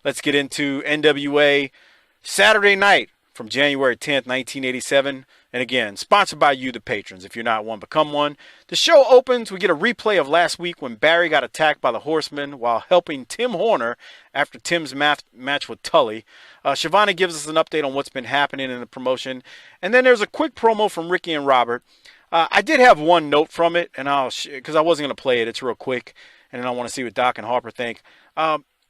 Let's get into NWA Saturday night from January 10th, 1987. And again, sponsored by you, the patrons. If you're not one, become one. The show opens. We get a replay of last week when Barry got attacked by the Horsemen while helping Tim Horner after Tim's match with Tully. Shivani gives us an update on what's been happening in the promotion. And then there's a quick promo from Ricky and Robert. I did have one note from it, and because I wasn't going to play it. It's real quick, and then I want to see what Doc and Harper think.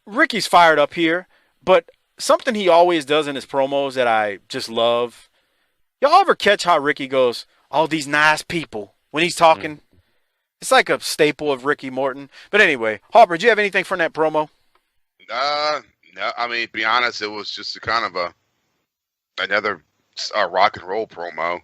Ricky's fired up here, but something he always does in his promos that I just love. Y'all ever catch how Ricky goes, all these nice people, when he's talking? It's like a staple of Ricky Morton. But anyway, Harper, do you have anything from that promo? No. I mean, to be honest, it was just a kind of another rock and roll promo.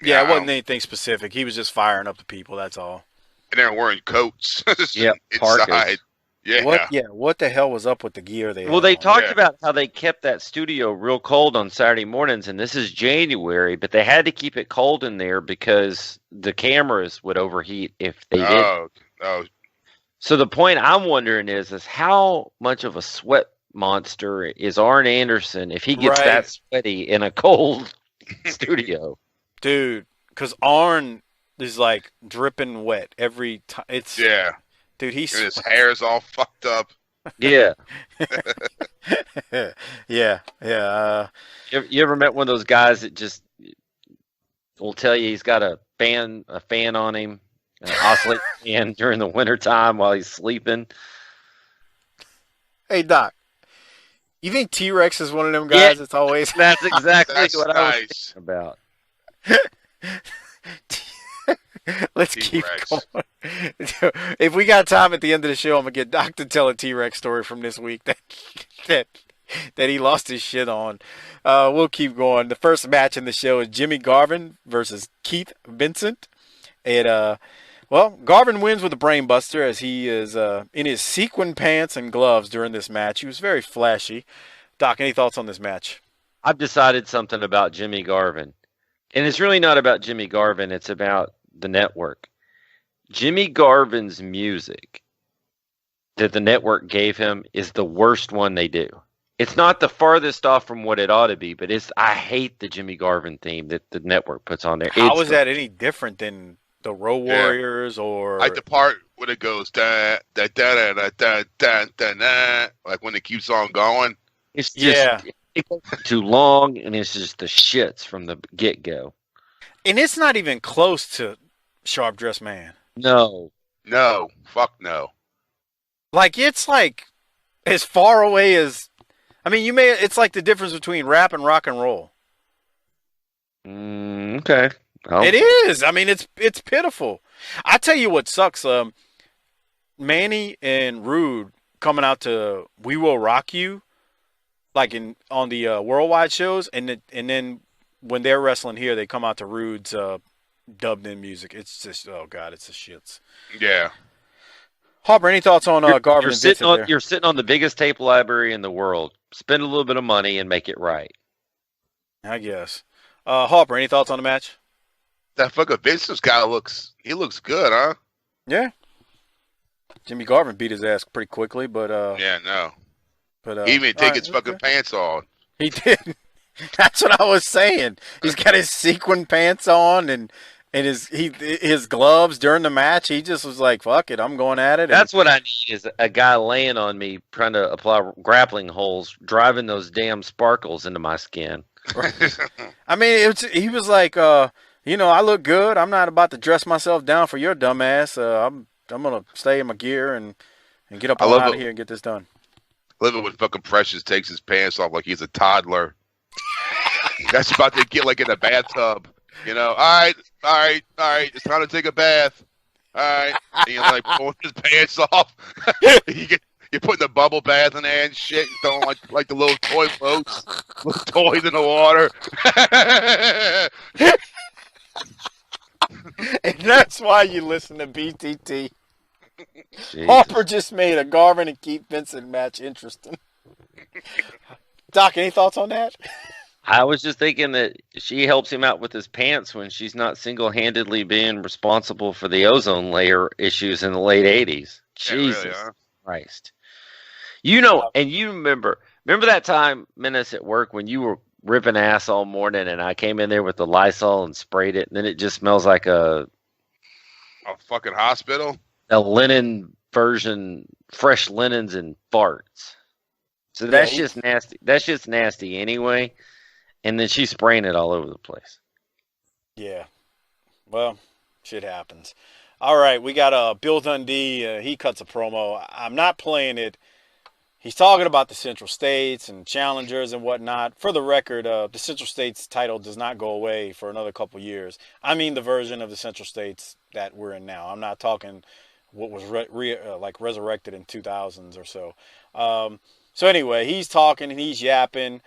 Yeah, it wasn't anything specific. He was just firing up the people, that's all. And they're wearing coats. Yeah, inside. Yeah. What the hell was up with the gear they Well, they talked about how they kept that studio real cold on Saturday mornings, and this is January, but they had to keep it cold in there because the cameras would overheat if they didn't. Oh. So the point I'm wondering is how much of a sweat monster is Arn Anderson if he gets that sweaty in a cold studio? Dude, because Arn is like dripping wet every time. Dude, and his hair's all fucked up. Yeah. Yeah. You ever met one of those guys that just will tell you he's got a fan on him, an oscillating fan during the wintertime while he's sleeping? Hey, Doc. You think T-Rex is one of them guys that's always... That's exactly what I was thinking about. Let's T-Rex. keep going. If we got time at the end of the show, I'm gonna get Doc to tell a T-Rex story from this week that he lost his shit on. We'll keep going. The first match in the show is Jimmy Garvin versus Keith Vincent, and Garvin wins with a brainbuster as he is in his sequin pants and gloves during this match. He was very flashy. Doc, any thoughts on this match? I've decided something about Jimmy Garvin, and it's really not about Jimmy Garvin. It's about the network. Jimmy Garvin's music that the network gave him is the worst one they do. It's not the farthest off from what it ought to be, but I hate the Jimmy Garvin theme that the network puts on there. How is that any different than the Road Warriors or like the part when it goes da da da da da da da da, like when it keeps on going? It's just it goes too long, and it's just the shits from the get-go. And it's not even close to Sharp Dressed Man. No, fuck no. Like it's like as far away as, I mean, it's like the difference between rap and rock and roll. Okay. Well, it is. I mean, it's pitiful. I tell you what sucks. Manny and Rude coming out to "We Will Rock You," like on the worldwide shows, and then when they're wrestling here, they come out to Rude's dubbed in music. It's just, oh god, it's the shits. Yeah. Harper, any thoughts on Garvin and Vincent there? You're sitting on the biggest tape library in the world. Spend a little bit of money and make it right. I guess. Harper, any thoughts on the match? That fucking Vincent guy looks good, huh? Yeah. Jimmy Garvin beat his ass pretty quickly, but But he even take his fucking pants off. He did. That's what I was saying. He's got his sequin pants on and his gloves during the match. He just was like, "Fuck it, I'm going at it." That's what I need is a guy laying on me, trying to apply grappling holes, driving those damn sparkles into my skin. I mean, he was like, I look good. I'm not about to dress myself down for your dumb ass. I'm gonna stay in my gear and get up out of here and get this done. Love it when fucking Precious takes his pants off like he's a toddler. That's about to get like in a bathtub. All right. It's time to take a bath. All right. And you're like pulling his pants off. You're putting the bubble bath in there and shit. And throwing like the little toy floats, little toys in the water. And that's why you listen to BTT. Jesus. Harper just made a Garvin and Keith Vincent match interesting. Doc, any thoughts on that? I was just thinking that she helps him out with his pants when she's not single-handedly being responsible for the ozone layer issues in the late 80s. Jesus Christ. And you remember that time, Menace, at work when you were ripping ass all morning and I came in there with the Lysol and sprayed it, and then it just smells like a fucking hospital? A linen version, fresh linens and farts. So that's just nasty. That's just nasty anyway. And then she's spraying it all over the place. Yeah. Well, shit happens. All right, we got Bill Dundee. He cuts a promo. I'm not playing it. He's talking about the Central States and challengers and whatnot. For the record, the Central States title does not go away for another couple years. I mean the version of the Central States that we're in now. I'm not talking what was resurrected in 2000s or so. So anyway, he's talking and he's yapping.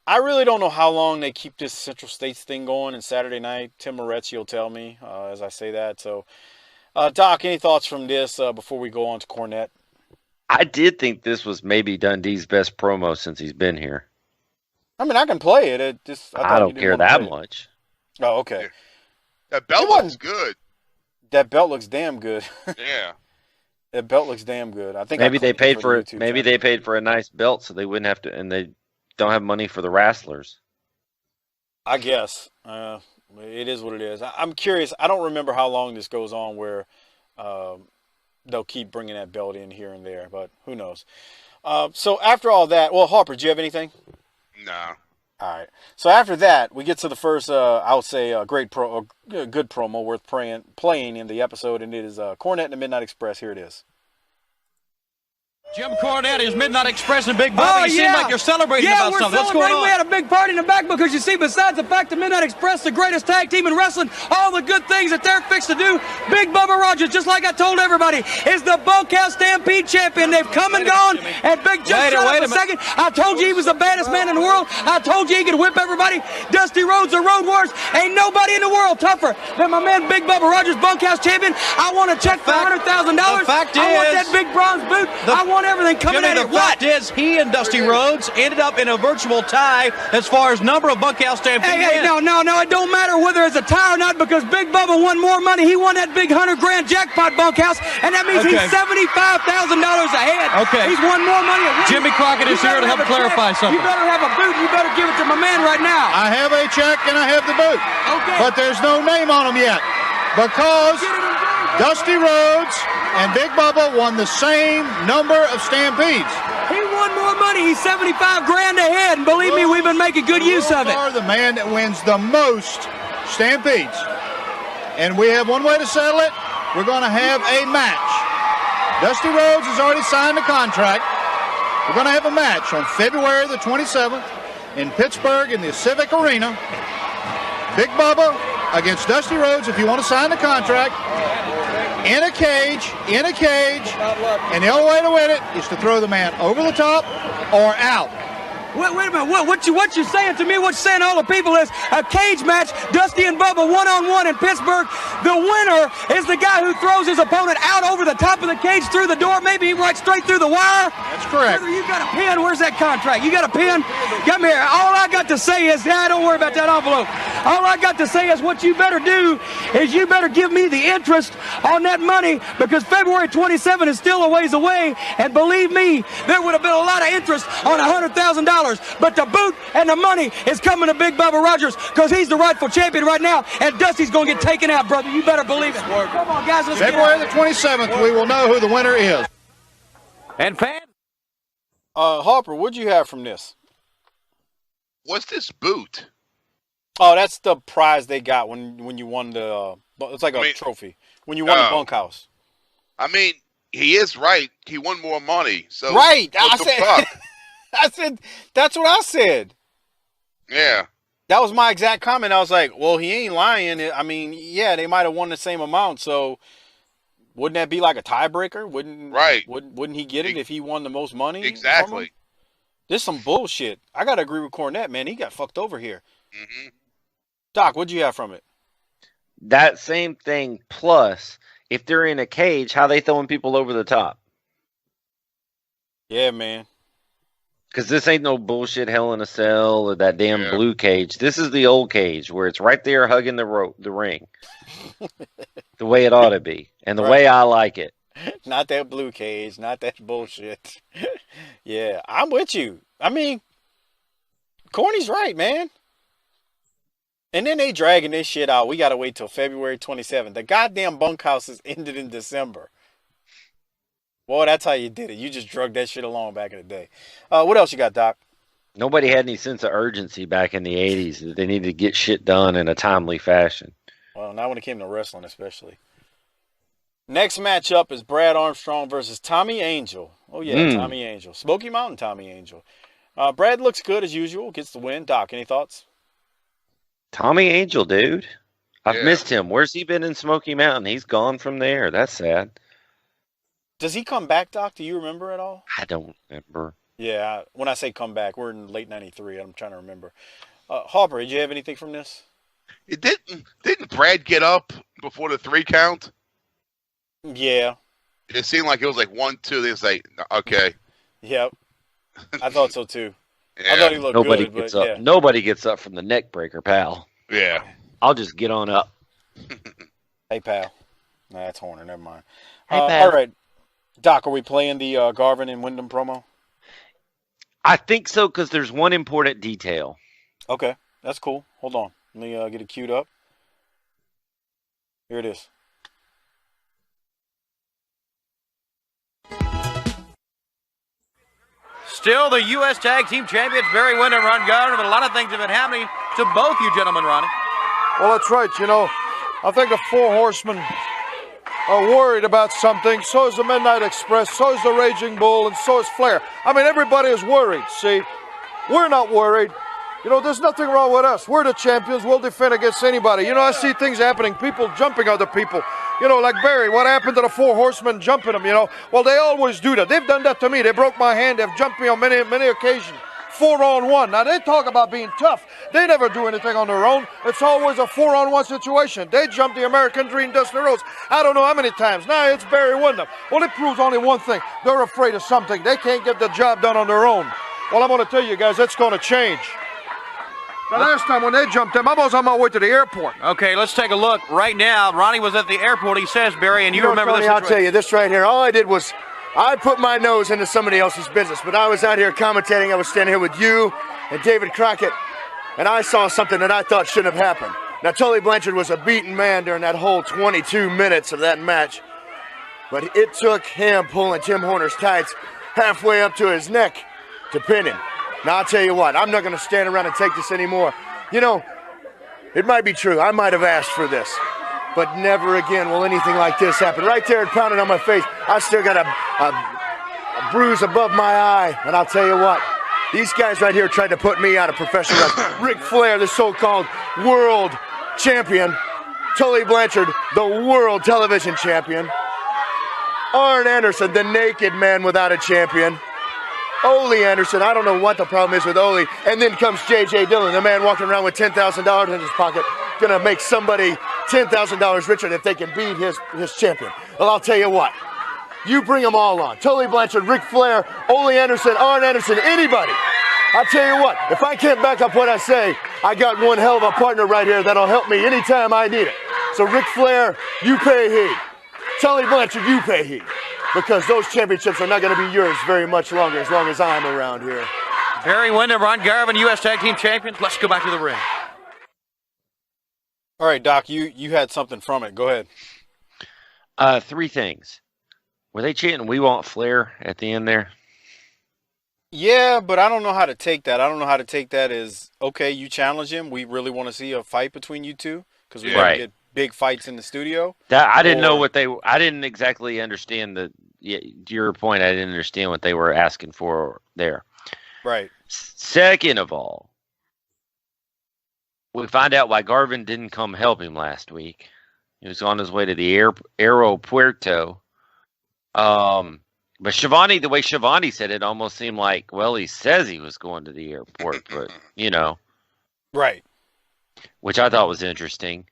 I really don't know how long they keep this Central States thing going in Saturday night. Tim Moretti will tell me as I say that. So, Doc, any thoughts from this before we go on to Cornette? I did think this was maybe Dundee's best promo since he's been here. I mean, I can play it. I don't care that much. Oh, okay. That belt looks good. That belt looks damn good. Yeah. That belt looks damn good. I think maybe they paid for it. Maybe they paid for a nice belt so they wouldn't have to, and they don't have money for the wrestlers. I guess it is what it is. I'm curious. I don't remember how long this goes on where they'll keep bringing that belt in here and there, but who knows? So after all that, well, Harper, do you have anything? No. All right. So after that, we get to the first, I would say, a good promo worth playing in the episode, and it is Cornette and the Midnight Express. Here it is. Jim Cornette is Midnight Express and Big Bobby. You seem like you're celebrating about something. What's going on? We had a big party in the back because, you see, besides the fact that Midnight Express, the greatest tag team in wrestling, all the good things that they're fixed to do, Big Bubba Rogers, just like I told everybody, is the Bunkhouse Stampede champion. They've come and gone, and Big just shut up a second. I told you he was the baddest man in the world. I told you he could whip everybody. Dusty Rhodes, the Road Warriors, ain't nobody in the world tougher than my man Big Bubba Rogers, Bunkhouse champion. I want a check for $100,000. I want that big bronze boot. I want everything coming at it. The fact is, he and Dusty Rhodes ended up in a virtual tie as far as number of Bunkhouse Stampede. Hey, no, it don't matter whether it's a tie or not because Big Bubba won more money. He won that big $100,000 jackpot, Bunkhouse, and that means he's $75,000 ahead. Okay. He's won more money. Jimmy Crockett is here to help clarify something. You better have a boot. You better give it to my man right now. I have a check and I have the boot. Okay. But there's no name on them yet because Dusty Rhodes and Big Bubba won the same number of stampedes. He won more money. He's $75,000 ahead, and believe me, we've been making good use of it. The man that wins the most stampedes. And we have one way to settle it. We're going to have a match. Dusty Rhodes has already signed the contract. We're going to have a match on February the 27th in Pittsburgh in the Civic Arena. Big Bubba against Dusty Rhodes if you want to sign the contract. In a cage, and the only way to win it is to throw the man over the top or out. Wait a minute, what you're saying to me, what you're saying to all the people is a cage match, Dusty and Bubba one-on-one in Pittsburgh. The winner is the guy who throws his opponent out over the top of the cage through the door, maybe right straight through the wire. That's correct. Brother, you got a pen? Where's that contract? You got a pen? Come here. All I got to say is, don't worry about that envelope. All I got to say is what you better do is you better give me the interest on that money because February 27 is still a ways away, and believe me, there would have been a lot of interest on $100,000. But the boot and the money is coming to Big Bubba Rogers because he's the rightful champion right now, and Dusty's going to get taken out, brother. You better believe it. Come on, guys. Let's February the 27th, we will know who the winner is. And fans. Harper, what'd you have from this? What's this boot? Oh, that's the prize they got when you won the. It's like a trophy when you won the bunkhouse. I mean, he is right. He won more money. So right. What the fuck? I said that's what I said. Yeah. That was my exact comment. I was like, well, he ain't lying. I mean, yeah, they might have won the same amount. So wouldn't that be like a tiebreaker? Wouldn't he get it if he won the most money? Exactly. This is some bullshit. I got to agree with Cornette, man. He got fucked over here. Mm-hmm. Doc, what'd you have from it? That same thing, plus, if they're in a cage, how they throwing people over the top? Yeah, man. Because this ain't no bullshit Hell in a Cell or that damn blue cage. This is the old cage where it's right there hugging the ring. The way it ought to be. And the way I like it. Not that blue cage. Not that bullshit. Yeah, I'm with you. I mean, Corny's right, man. And then they dragging this shit out. We got to wait till February 27th. The goddamn bunkhouses ended in December. Boy, that's how you did it. You just drug that shit along back in the day. What else you got, Doc? Nobody had any sense of urgency back in the 80s that they needed to get shit done in a timely fashion. Well, not when it came to wrestling, especially. Next matchup is Brad Armstrong versus Tommy Angel. Oh, yeah, Tommy Angel. Smoky Mountain Tommy Angel. Brad looks good as usual. Gets the win. Doc, any thoughts? Tommy Angel, dude. I've Yeah. missed him. Where's he been in Smoky Mountain? He's gone from there. That's sad. Does he come back, Doc? Do you remember at all? I don't remember. Yeah, when I say come back, we're in late 93. I'm trying to remember. Harper, did you have anything from this? It didn't Brad get up before the 3 count? Yeah. It seemed like it was like 1, 2. They was like, okay. Yep. I thought so, too. Yeah. I thought he looked Nobody good, gets but up. yeah. Nobody gets up from the neck breaker, pal. Yeah. I'll just get on up. Hey, pal. Nah, that's Horner. Never mind. Hey, pal. All right. Doc, are we playing the Garvin and Wyndham promo? I think so because there's one important detail. Okay. That's cool. Hold on. Let me get it queued up. Here it is. Still the U.S. Tag Team Champions, Barry Windham, Ron Garvin, but a lot of things have been happening to both you gentlemen, Ronnie. Well, that's right. You know, I think the Four Horsemen are worried about something. So is the Midnight Express, so is the Raging Bull, and so is Flair. I mean, everybody is worried, see? We're not worried. You know, there's nothing wrong with us. We're the champions. We'll defend against anybody. You know, I see things happening, people jumping other people. You know, like Barry, what happened to the Four Horsemen jumping them, you know? Well, they always do that. They've done that to me. They broke my hand. They've jumped me on many occasions. 4-on-1. Now, they talk about being tough. They never do anything on their own. It's always a 4-on-1 situation. They jumped the American Dream, Dusty Rhodes. I don't know how many times. Now it's Barry Windham. Well, it proves only one thing. They're afraid of something. They can't get the job done on their own. Well, I'm going to tell you guys, that's going to change. The last time when they jumped them, I was on my way to the airport. Okay, let's take a look. Right now, Ronnie was at the airport, he says, Barry, and you remember Tony, this I'll situation. tell you, this right here, all I did was I put my nose into somebody else's business, but I was out here commentating. I was standing here with you and David Crockett, and I saw something that I thought shouldn't have happened. Now, Tully Blanchard was a beaten man during that whole 22 minutes of that match, but it took him pulling Tim Horner's tights halfway up to his neck to pin him. Now, I'll tell you what, I'm not going to stand around and take this anymore. You know, it might be true. I might have asked for this. But never again will anything like this happen. Right there, it pounded on my face. I still got a bruise above my eye. And I'll tell you what, these guys right here tried to put me out of professional wrestling. Ric Flair, the so-called world champion. Tully Blanchard, the world television champion. Arn Anderson, the naked man without a champion. Ole Anderson, I don't know what the problem is with Ole. And then comes J.J. Dillon, the man walking around with $10,000 in his pocket, gonna make somebody $10,000 richer if they can beat his champion. Well, I'll tell you what, you bring them all on. Tully Blanchard, Ric Flair, Ole Anderson, Arn Anderson, anybody. I'll tell you what, if I can't back up what I say, I got one hell of a partner right here that'll help me anytime I need it. So Ric Flair, you pay heed. Tully Blanchard, you pay heed. Because those championships are not going to be yours very much longer as long as I'm around here. Barry Windham, Ron Garvin, U.S. Tag Team Champions. Let's go back to the ring. All right, Doc, you had something from it. Go ahead. 3 things. Were they chanting "We Want Flair" at the end there? Yeah, but I don't know how to take that. I don't know how to take that as, okay, you challenge him. We really want to see a fight between you two because we want to get big fights in the studio. That I didn't know what they. I didn't exactly understand the. Yeah, to your point, I didn't understand what they were asking for there. Right. Second of all, we find out why Garvin didn't come help him last week. He was on his way to the aeropuerto. But Shivani, the way Shivani said it, almost seemed like, well, he says he was going to the airport, but you know, right? Which I thought was interesting.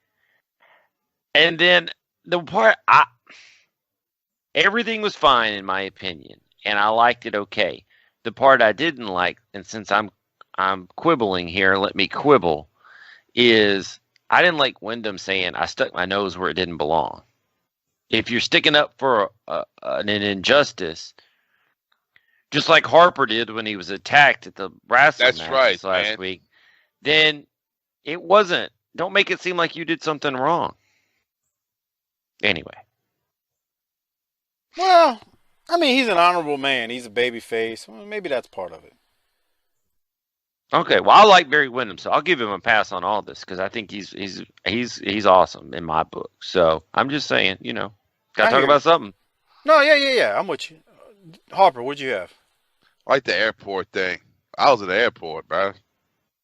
And then the part everything was fine in my opinion, and I liked it okay. The part I didn't like, and since I'm quibbling here, let me quibble, is I didn't like Wyndham saying I stuck my nose where it didn't belong. if you're sticking up for an injustice, just like Harper did when he was attacked at the wrestling matches last week, then it wasn't. Don't make it seem like you did something wrong. Anyway. Well, I mean, he's an honorable man. He's a baby face. Well, maybe that's part of it. Okay, well, I like Barry Windham, so I'll give him a pass on all this because I think he's awesome in my book. So I'm just saying, gotta talk about something. No, yeah. I'm with you. Harper, what'd you have? I like the airport thing. I was at the airport, bro.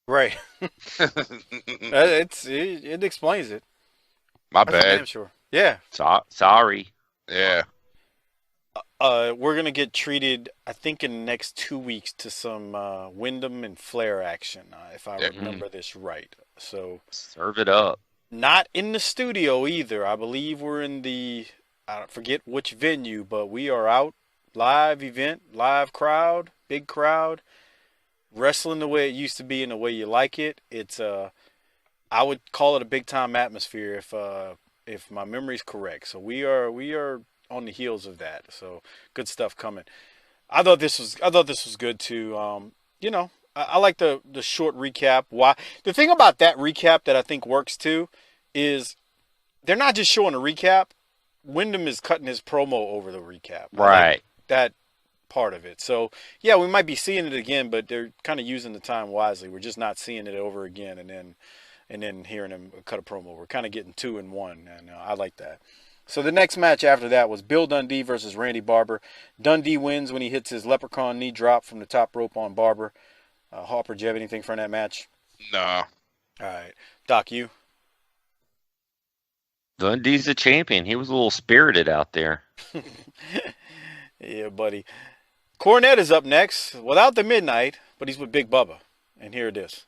Right. It explains it. My bad. I'm sure. Yeah. Sorry. Yeah. We're gonna get treated, I think, in the next 2 weeks to some Wyndham and Flair action, if I remember this right. So serve it up. Not in the studio either. I believe we're in I forget which venue, but we are out, live event, live crowd, big crowd, wrestling the way it used to be and the way you like it. It's I would call it a big time atmosphere if my memory's correct. So we are on the heels of that. So good stuff coming. I thought this was good too. I like the short recap. Why? The thing about that recap that I think works too is they're not just showing a recap. Wyndham is cutting his promo over the recap. Right. Like that part of it. So yeah, we might be seeing it again, but they're kind of using the time wisely. We're just not seeing it over again and then hearing him cut a promo. We're kind of getting 2 in 1, and I like that. So the next match after that was Bill Dundee versus Randy Barber. Dundee wins when he hits his leprechaun knee drop from the top rope on Barber. Harper, do you have anything from that match? No. All right. Doc, you? Dundee's the champion. He was a little spirited out there. Yeah, buddy. Cornette is up next without the Midnight, but he's with Big Bubba. And here it is.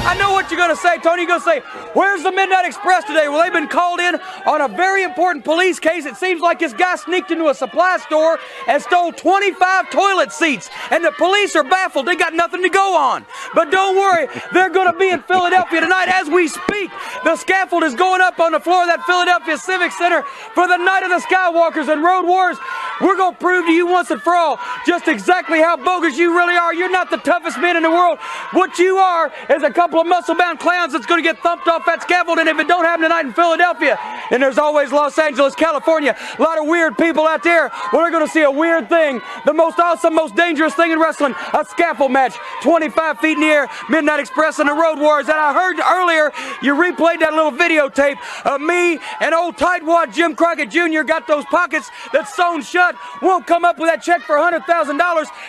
I know what you're going to say, Tony. You're going to say, where's the Midnight Express today? Well, they've been called in on a very important police case. It seems like this guy sneaked into a supply store and stole 25 toilet seats. And the police are baffled. They got nothing to go on. But don't worry, they're going to be in Philadelphia tonight as we speak. The scaffold is going up on the floor of that Philadelphia Civic Center for the Night of the Skywalkers and Road Warriors. We're going to prove to you once and for all just exactly how bogus you really are. You're not the toughest man in the world. What you are is a couple of muscle-bound clowns that's going to get thumped off that scaffold, and if it don't happen tonight in Philadelphia, then there's always Los Angeles, California. A lot of weird people out there. We're going to see a weird thing, the most awesome, most dangerous thing in wrestling, a scaffold match, 25 feet in the air, Midnight Express and the Road Warriors. And I heard earlier you replayed that little videotape of me and old tightwad Jim Crockett Jr. got those pockets that's sewn shut, won't come up with that check for $100,000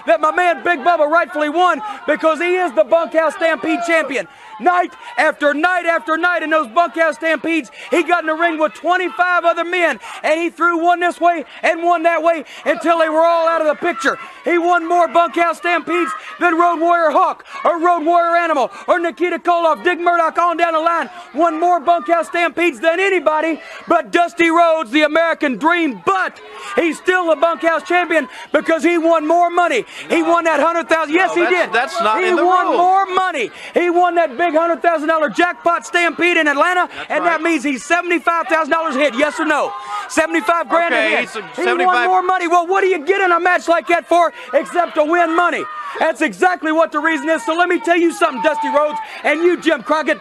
that my man Big Bubba rightfully won because he is the Bunkhouse Stampede champion. Night after night after night in those Bunkhouse Stampedes, he got in the ring with 25 other men, and he threw one this way and one that way until they were all out of the picture. He won more Bunkhouse Stampedes than Road Warrior Hawk or Road Warrior Animal or Nikita Koloff, Dick Murdoch on down the line. Won more Bunkhouse Stampedes than anybody but Dusty Rhodes, the American Dream. But he's still the Bunkhouse champion because he won more money. He won that $100,000. Yes, he did. That's not he in the won rules. more money. He won that big $100,000 jackpot Stampede in Atlanta, and that means he's $75,000 hit. Yes or no? 75 grand Okay, a hit. he's a He 75 won more money. Well, what do you get in a match like that for except to win money? That's exactly what the reason is. So let me tell you something, Dusty Rhodes, and you, Jim Crockett.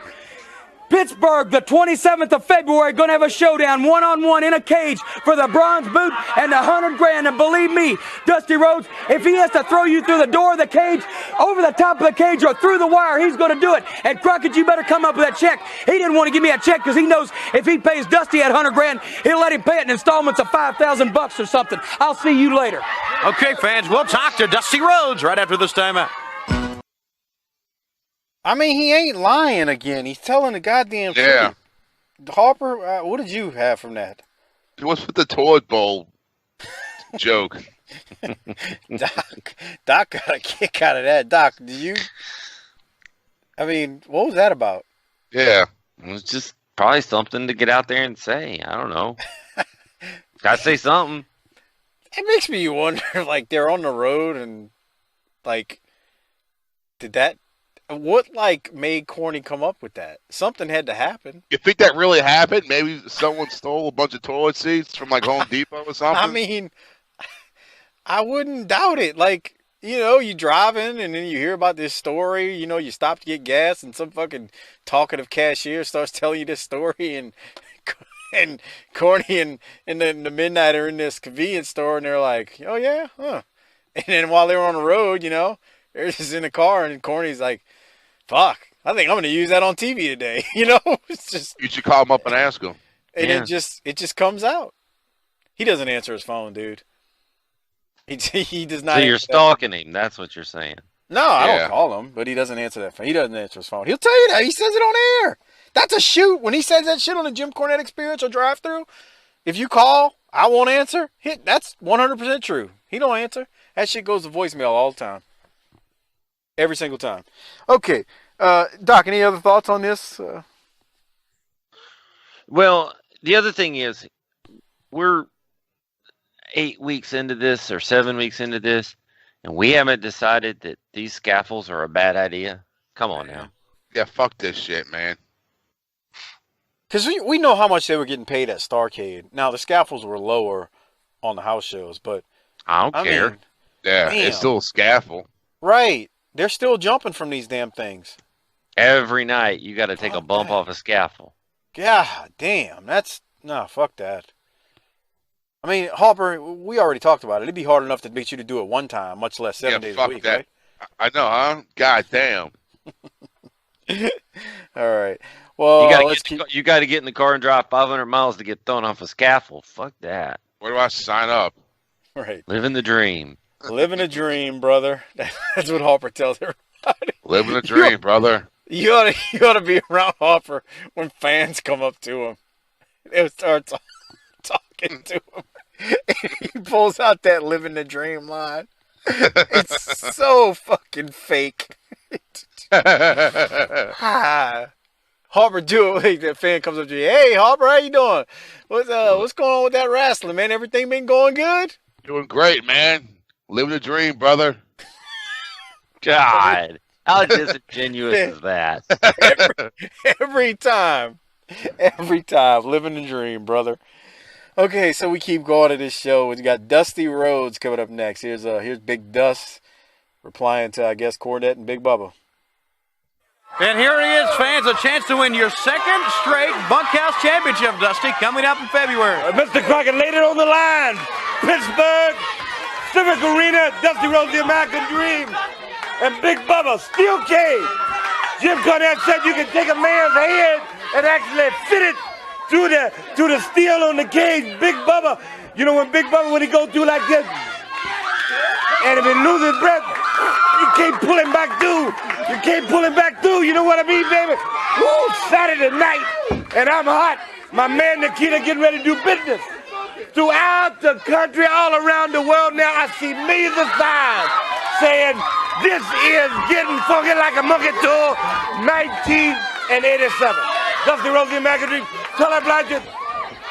Pittsburgh, the 27th of February, going to have a showdown, one-on-one in a cage for the bronze boot and the $100,000. And believe me, Dusty Rhodes, if he has to throw you through the door of the cage, over the top of the cage, or through the wire, he's going to do it. And Crockett, you better come up with that check. He didn't want to give me a check because he knows if he pays Dusty that $100,000, he'll let him pay it in installments of $5,000 or something. I'll see you later. Okay, fans, we'll talk to Dusty Rhodes right after this timeout. I mean, he ain't lying again. He's telling the goddamn truth. Harper, what did you have from that? What's with the toilet bowl joke? Doc got a kick out of that. Doc, did you? I mean, what was that about? Yeah. It was just probably something to get out there and say. I don't know. Gotta say something. It makes me wonder, like, they're on the road and, like, did that what made Corny come up with that? Something had to happen. You think that really happened? Maybe someone stole a bunch of toilet seats from like Home Depot or something? I mean, I wouldn't doubt it. Like, you driving and then you hear about this story, you stop to get gas and some fucking talkative cashier starts telling you this story and Corny and the Midnight are in this convenience store and they're like, oh yeah, huh. And then while they were on the road, they're just in the car and Corny's like, fuck, I think I'm going to use that on TV today. It's just. You should call him up and ask him. And it just comes out. He doesn't answer his phone, dude. He does not. So you're stalking him. That's what you're saying. No, I don't call him, but he doesn't answer that phone. He doesn't answer his phone. He'll tell you that. He says it on air. That's a shoot. When he says that shit on the Jim Cornette Experience or drive-thru, if you call, I won't answer. That's 100% true. He don't answer. That shit goes to voicemail all the time. Every single time. Okay. Doc, any other thoughts on this? Well, the other thing is, we're 8 weeks into this or 7 weeks into this, and we haven't decided that these scaffolds are a bad idea. Come on now. Yeah, fuck this shit, man. Because we know how much they were getting paid at Starrcade. Now, the scaffolds were lower on the house shows, but... I don't care. Mean, yeah, damn. It's still a scaffold. Right. They're still jumping from these damn things. Every night, you got to take a bump off a scaffold. God damn. No, fuck that. I mean, Harper, we already talked about it. It'd be hard enough to get you to do it one time, much less 7 days a week, that. right? I know, huh? God damn. All right. Well, you got to get in the car and drive 500 miles to get thrown off a scaffold. Fuck that. Where do I sign up? Right. Living the dream. Living a dream, brother. That's what Harper tells everybody. Living a dream, brother. You ought to be around Harper when fans come up to him. They'll start talking to him. He pulls out that living the dream line. It's so fucking fake. Harper, do it. The fan comes up to you. Hey, Harper, how you doing? What's going on with that wrestling, man? Everything been going good? Doing great, man. Living the dream, brother. God, how disingenuous is that? Every time, living the dream, brother. Okay, so we keep going to this show. We got Dusty Rhodes coming up next. Here's Big Dust replying to, I guess, Cornette and Big Bubba. And here he is, fans, a chance to win your second straight Bunkhouse Championship, Dusty, coming up in February. Mr. Crockett laid it on the line. Pittsburgh, Civic Arena, Dusty Rhodes, the American Dream, and Big Bubba, Steel Cage. Jim Cornette said you can take a man's head and actually fit it through the steel on the cage. Big Bubba, when Big Bubba, when he go through like this, and if he loses breath, you can't pull him back through. You can't pull him back through. You know what I mean, baby? Woo, Saturday night, and I'm hot. My man Nikita getting ready to do business. Throughout the country, all around the world now, I see millions of signs saying, this is Getting Funky Like a Monkey Tour 1987. Dusty Rhodes, the American Dream, Tully Blanchard,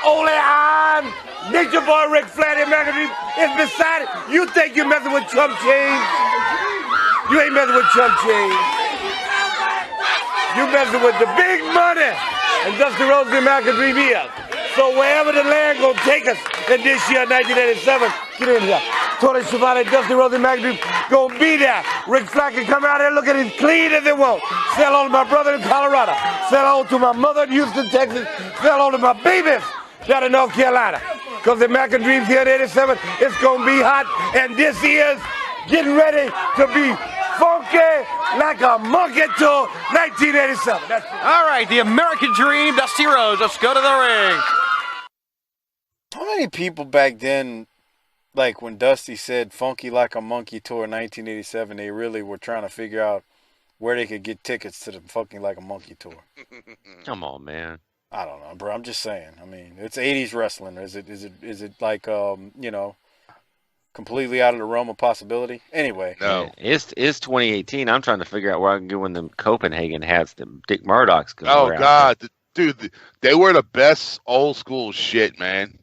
Ole on, Nature Boy Ric Flair, the American Dream is beside it. You think you're messing with Trump James? You ain't messing with Trump James. You messing with the big money. And Dusty Rhodes, the American Dream is. So wherever the land gonna take us in this year, 1987, get in here. Tony Schiavone, Dusty Rhodes, the American Dream, gonna be there. Ric Flair can come out there looking as clean as they want. Sell on to my brother in Colorado. Sell on to my mother in Houston, Texas. Sell on to my babies down in North Carolina. Because the American Dream's here in 87, it's gonna be hot. And this is getting ready to be funky like a monkey tour 1987. That's it. All right, the American Dream, Dusty Rhodes. Let's go to the ring. How many people back then, like when Dusty said Funky Like a Monkey Tour 1987, they really were trying to figure out where they could get tickets to the Funky Like a Monkey Tour? Come on, man. I don't know, bro. I'm just saying. I mean, it's 80s wrestling. Is it like, completely out of the realm of possibility? Anyway. No. It's 2018. I'm trying to figure out where I can go when the Copenhagen hats that Dick Murdoch's going Oh, around. God. Dude, they were the best old school shit, man.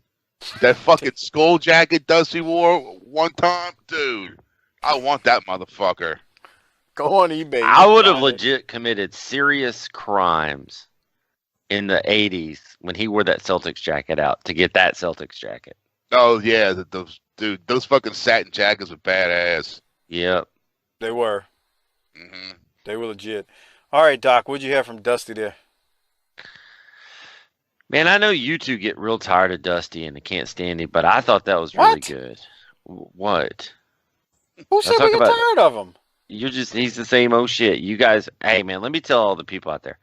That fucking skull jacket Dusty wore one time, dude. I want that motherfucker. Go on eBay. I would have Find it. legit committed serious crimes in the 80s when he wore that Celtics jacket out to get that Celtics jacket. Oh yeah, those fucking satin jackets were badass. Yep. They were. Hmm. They were legit. All right, Doc, what'd you have from Dusty there? Man, I know you two get real tired of Dusty and can't stand him, but I thought that was really What? good. What? Who said talk we get about- tired of him? He's the same old shit. You guys, hey man, let me tell all the people out there.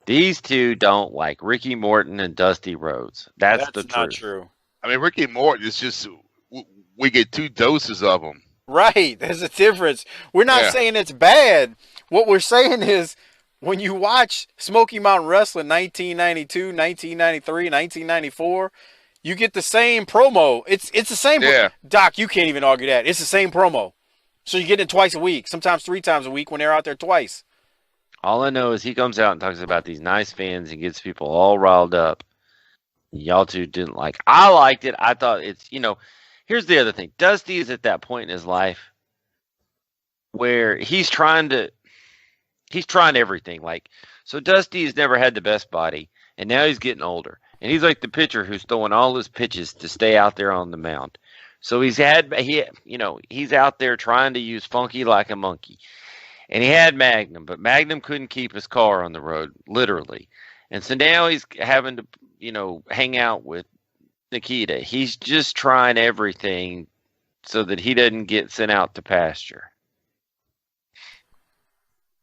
These two don't like Ricky Morton and Dusty Rhodes. That's the not truth. true. I mean, Ricky Morton is just we get 2 doses of them. Right. There's a difference. We're not Yeah. saying it's bad. What we're saying is when you watch Smoky Mountain Wrestling 1992, 1993, 1994, you get the same promo. It's the same. Yeah. Doc, you can't even argue that. It's the same promo. So you get it twice a week, sometimes 3 times a week when they're out there twice. All I know is he comes out and talks about these nice fans and gets people all riled up. Y'all two didn't like. I liked it. I thought it's, here's the other thing. Dusty is at that point in his life where he's trying everything. Like, so Dusty's never had the best body, and now he's getting older. And he's like the pitcher who's throwing all his pitches to stay out there on the mound. So he's out there trying to use Funky like a monkey. And he had Magnum, but Magnum couldn't keep his car on the road, literally. And so now he's having to, hang out with Nikita. He's just trying everything so that he doesn't get sent out to pasture.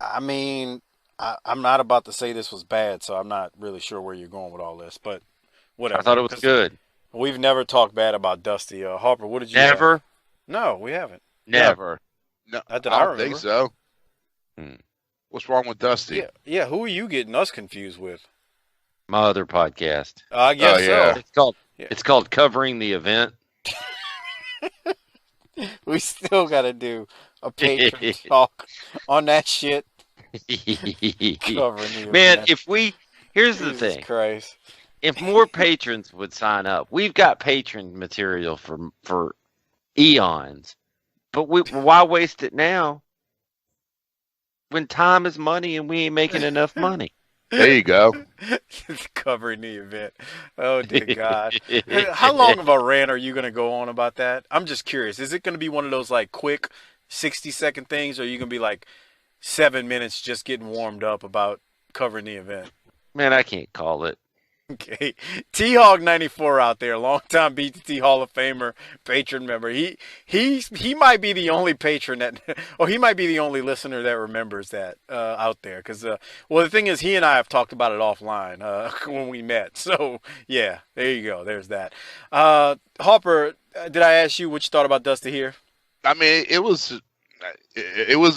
I mean, I'm not about to say this was bad, so I'm not really sure where you're going with all this, but whatever. I thought it was good. We've never talked bad about Dusty. Harper, what did you have? Never? No, we haven't. Never. No, Not that I I don't think remember. so. Hmm. What's wrong with Dusty? Yeah. Who are you getting us confused with? My other podcast. I guess yeah. It's called Covering the Event. so. We still got to do a patron talk on that shit. Covering the Man, event. here's the Jesus thing. Christ. If more patrons would sign up, we've got patron material for eons. But why waste it now when time is money and we ain't making enough money? There you go. Covering the event. Oh, dear God. How long of a rant are you going to go on about that? I'm just curious. Is it going to be one of those like quick 60-second things, or are you going to be like 7 minutes just getting warmed up about covering the event? Man, I can't call it. Okay. T-Hog94 out there, longtime BTT Hall of Famer, patron member. He might be the only patron or he might be the only listener that remembers that out there. Because, the thing is, he and I have talked about it offline when we met. So, yeah, there you go. There's that. Harper, did I ask you what you thought about Dusty here? I mean, it was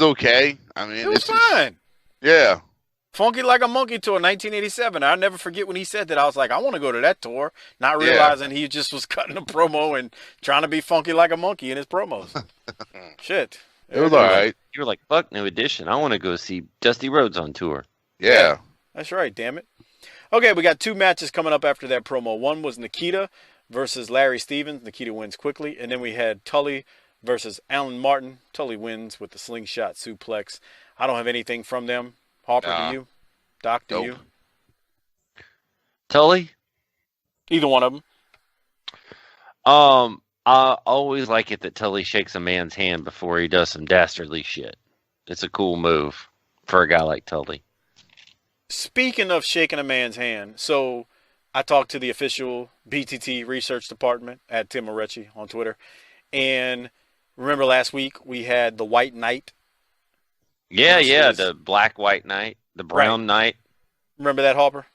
okay. I mean, It was fine. Yeah. Funky Like a Monkey tour, 1987. I'll never forget when he said that. I was like, I want to go to that tour, not realizing he just was cutting a promo and trying to be funky like a monkey in his promos. Shit. It was all right. You were like, fuck New Edition. I want to go see Dusty Rhodes on tour. Yeah. That's right, damn it. Okay, we got 2 matches coming up after that promo. One was Nikita versus Larry Stevens. Nikita wins quickly. And then we had Tully versus Alan Martin. Tully wins with the slingshot suplex. I don't have anything from them. Harper, do you? Doc, do Nope. you? Tully? Either one of them. I always like it that Tully shakes a man's hand before he does some dastardly shit. It's a cool move for a guy like Tully. Speaking of shaking a man's hand, so I talked to the official BTT research department at Tim Morecci on Twitter. And remember last week we had the White Knight? Yeah, Versus- the black white knight, the brown knight. Remember that, Harper?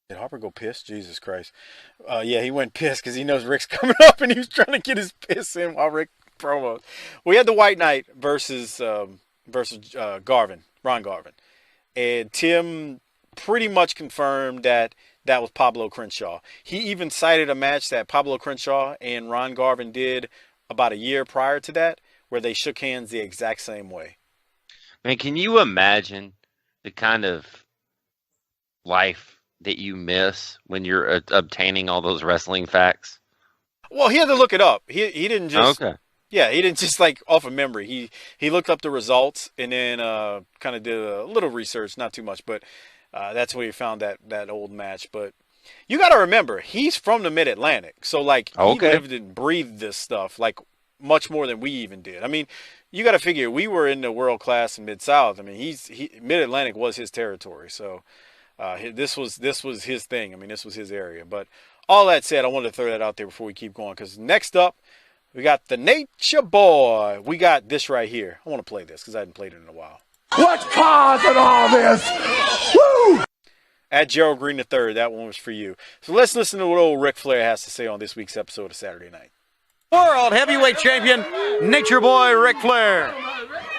Did Harper go piss? Jesus Christ. Yeah, he went piss because he knows Rick's coming up and he was trying to get his piss in while Rick promos. We had the White Knight versus Garvin, Ron Garvin. And Tim pretty much confirmed that was Pablo Crenshaw. He even cited a match that Pablo Crenshaw and Ron Garvin did about a year prior to that, where they shook hands the exact same way. Man, can you imagine the kind of life that you miss when you're obtaining all those wrestling facts? Well, he had to look it up. He didn't just Okay. Yeah, he didn't just like off of memory. He looked up the results and then kind of did a little research, not too much, but that's where he found that old match. But you got to remember, he's from the Mid-Atlantic, so like he lived and breathed this stuff like much more than we even did. I mean, you got to figure we were in the world class in Mid-South. I mean, Mid-Atlantic was his territory, so this was his thing. I mean, this was his area. But all that said, I wanted to throw that out there before we keep going, because next up, we got the Nature Boy. We got this right here. I want to play this because I hadn't played it in a while. What's causing all this? Woo! At Gerald Green III, that one was for you. So let's listen to what old Ric Flair has to say on this week's episode of Saturday Night. World Heavyweight Champion, Nature Boy Ric Flair.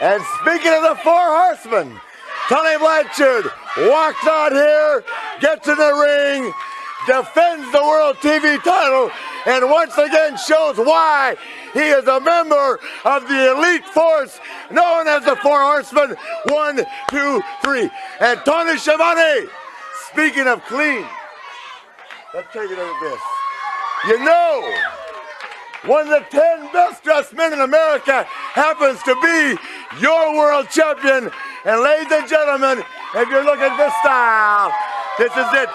And speaking of the Four Horsemen, Tony Blanchard walks out here, gets in the ring, defends the World TV title, and once again shows why he is a member of the elite force known as the Four Horsemen. 1, 2, 3. And Tony Schiavone, speaking of clean, let's take it over this. You know, one of the 10 best dressed men in America happens to be your world champion. And ladies and gentlemen, if you're looking for style, this is it.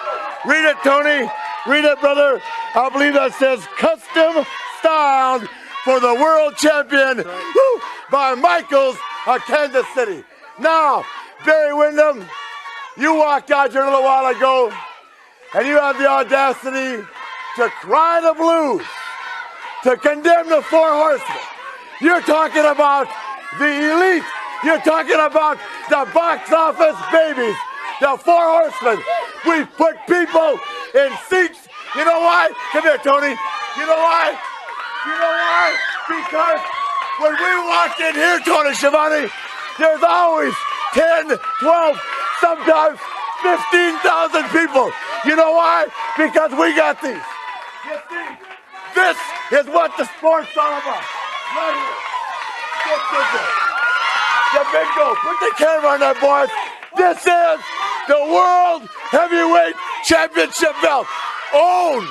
Read it, Tony. Read it, brother. I believe that says custom styled for the world champion by Michaels of Kansas City. Now, Barry Windham, you walked out here a little while ago and you have the audacity to cry the blues, to condemn the Four Horsemen. You're talking about the elite. You're talking about the box office babies, the Four Horsemen. We put people in seats. You know why? Come here, Tony. You know why? You know why? Because when we walked in here, Tony Schiavone, there's always 10, 12, sometimes 15,000 people. You know why? Because we got these. You see, this is what the sport's all about. Right here. This is it. The big go. Put the camera on that, boys. This is the World Heavyweight Championship belt. Owned,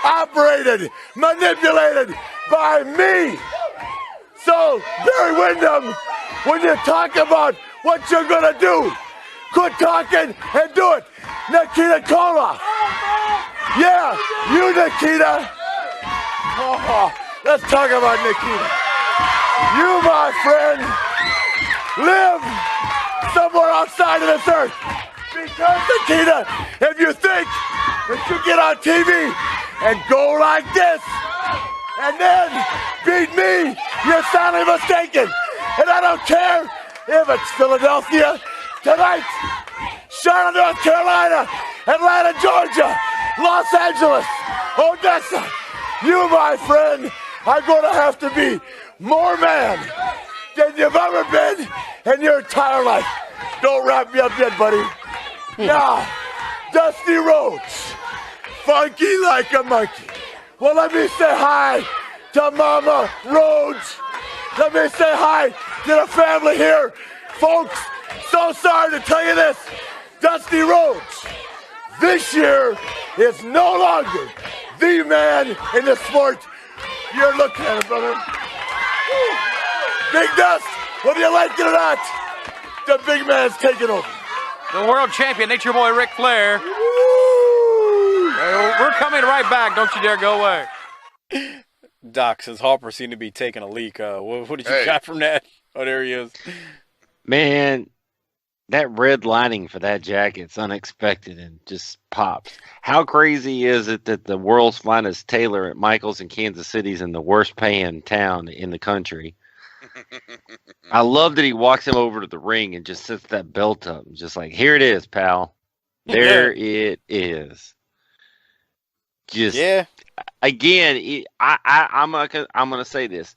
operated, manipulated by me. So, Barry Windham, when you talk about what you're going to do, quit talking and do it. Nikita Koloff. Yeah, you, Nikita. Oh, let's talk about Nikita. You, my friend, live somewhere outside of this earth. Because, Nikita, if you think that you get on TV and go like this and then beat me, you're sadly mistaken. And I don't care if it's Philadelphia tonight, Charlotte, North Carolina, Atlanta, Georgia, Los Angeles, Odessa. You, my friend, are going to have to be more man than you've ever been in your entire life. Don't wrap me up yet, buddy. Now, Dusty Rhodes, funky like a monkey. Well, let me say hi to Mama Rhodes. Let me say hi to the family here. Folks, so sorry to tell you this. Dusty Rhodes, this year, is no longer the man in the sport you're looking at, brother. Woo. Big Dust, whether you like it or not, the big man's taking over. The world champion, Nature Boy Ric Flair. We're coming right back. Don't you dare go away. Doc, since Harper seemed to be taking a leak, what did you got from that? Oh, there he is. Man, that red lining for that jacket's unexpected and just pops. How crazy is it that the world's finest tailor at Michaels in Kansas City is in the worst paying town in the country? I love that he walks him over to the ring and just sets that belt up and just like, here it is, pal. There it is. Just again, I'm gonna say this.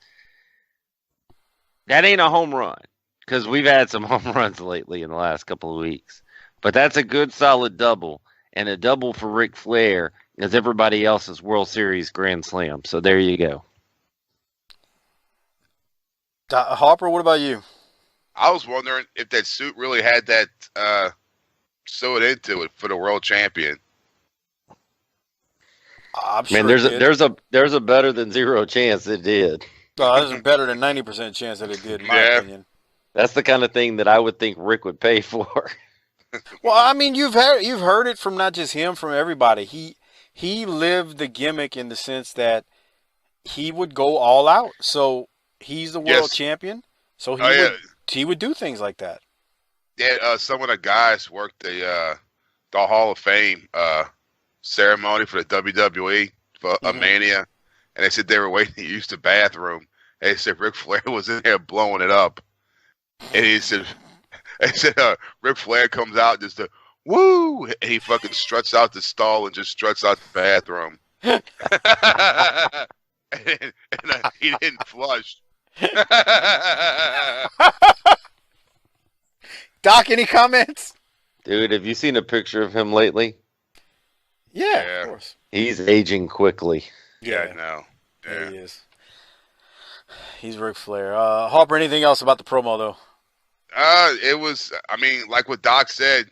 That ain't a home run because we've had some home runs lately in the last couple of weeks. But that's a good solid double, and a double for Ric Flair is everybody else's World Series Grand Slam. So there you go. Harper, what about you? I was wondering if that suit really had that sewed into it for the world champion. I'm Man, sure there's a better than zero chance it did. Well, there's a better than 90% chance that it did, in my opinion. That's the kind of thing that I would think Rick would pay for. Well, I mean, you've heard it from not just him, from everybody. He lived the gimmick in the sense that he would go all out. So he's the world champion. So he would do things like that. Yeah, some of the guys worked the Hall of Fame ceremony for the WWE for a Mania, and they said they were waiting to use the bathroom. And they said Ric Flair was in there blowing it up, and he said, Ric Flair comes out just to woo, and he fucking struts out the stall and just struts out the bathroom, and he didn't flush. Doc, any comments? Dude, have you seen a picture of him lately? Yeah, of course. He's aging quickly. Yeah, I know. Yeah, he is. He's Ric Flair. Harper, anything else about the promo, though? It was, I mean, like what Doc said,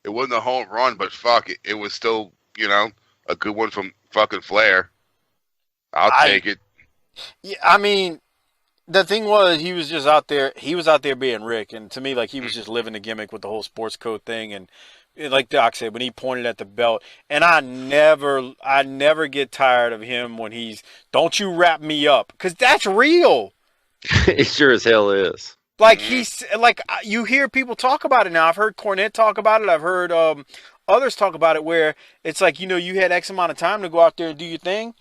it wasn't a home run, but fuck it. It was still, a good one from fucking Flair. I'll take it. Yeah, I mean, the thing was, he was just out there. He was out there being Rick, and to me, like, he was just living the gimmick with the whole sports code thing. And like Doc said, when he pointed at the belt, and I never get tired of him when he's, "Don't you wrap me up," because that's real. It sure as hell is. Like you hear people talk about it now. I've heard Cornette talk about it. I've heard others talk about it, where it's like, you had X amount of time to go out there and do your thing,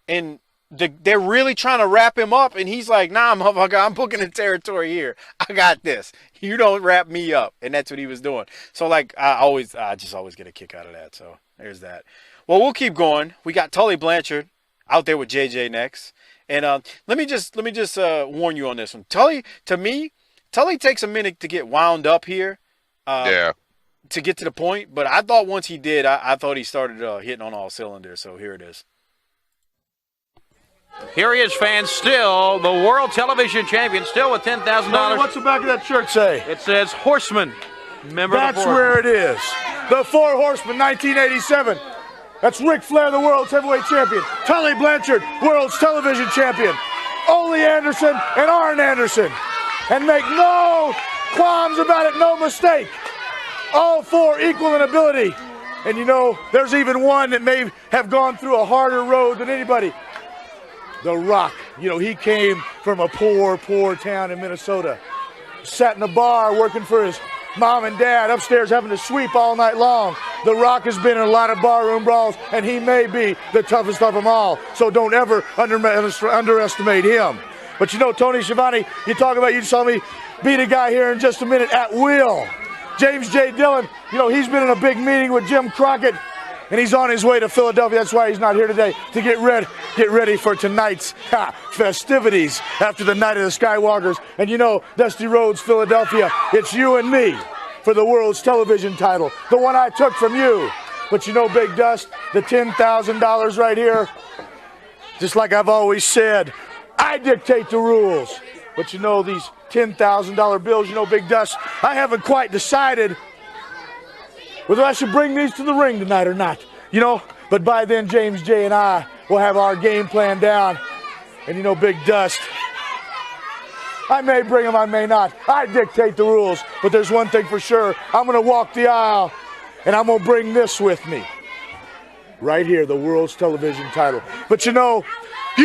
and they're really trying to wrap him up, and he's like, "Nah, motherfucker, I'm booking the territory here. I got this. You don't wrap me up." And that's what he was doing. So, like, I just always get a kick out of that. So there's that. Well, we'll keep going. We got Tully Blanchard out there with JJ next. And let me just warn you on this one. Tully takes a minute to get wound up here. To get to the point. But I thought once he did, I thought he started hitting on all cylinders. So here it is. Here he is, fans. Still the world television champion. Still with $10,000. What's the back of that shirt say? It says Horseman. That's where it is. The Four Horsemen, 1987. That's Ric Flair, the world's heavyweight champion. Tully Blanchard, world's television champion. Ole Anderson and Arn Anderson. And make no qualms about it, no mistake. All four equal in ability. And there's even one that may have gone through a harder road than anybody. The Rock. He came from a poor town in Minnesota. Sat in a bar working for his mom and dad, upstairs having to sweep all night long. The Rock has been in a lot of barroom brawls, and he may be the toughest of them all. So don't ever underestimate him. But Tony Schiavone, you saw me beat a guy here in just a minute at will. James J. Dillon, he's been in a big meeting with Jim Crockett, and he's on his way to Philadelphia. That's why he's not here today, to get ready for tonight's festivities after the Night of the Skywalkers. And Dusty Rhodes, Philadelphia, it's you and me for the world's television title, the one I took from you. But Big Dust, the $10,000 right here, just like I've always said, I dictate the rules. But these $10,000 bills, Big Dust, I haven't quite decided whether I should bring these to the ring tonight or not. But by then, James J. and I will have our game plan down. And Big Dust, I may bring them, I may not. I dictate the rules. But there's one thing for sure. I'm going to walk the aisle, and I'm going to bring this with me. Right here, the world's television title. But you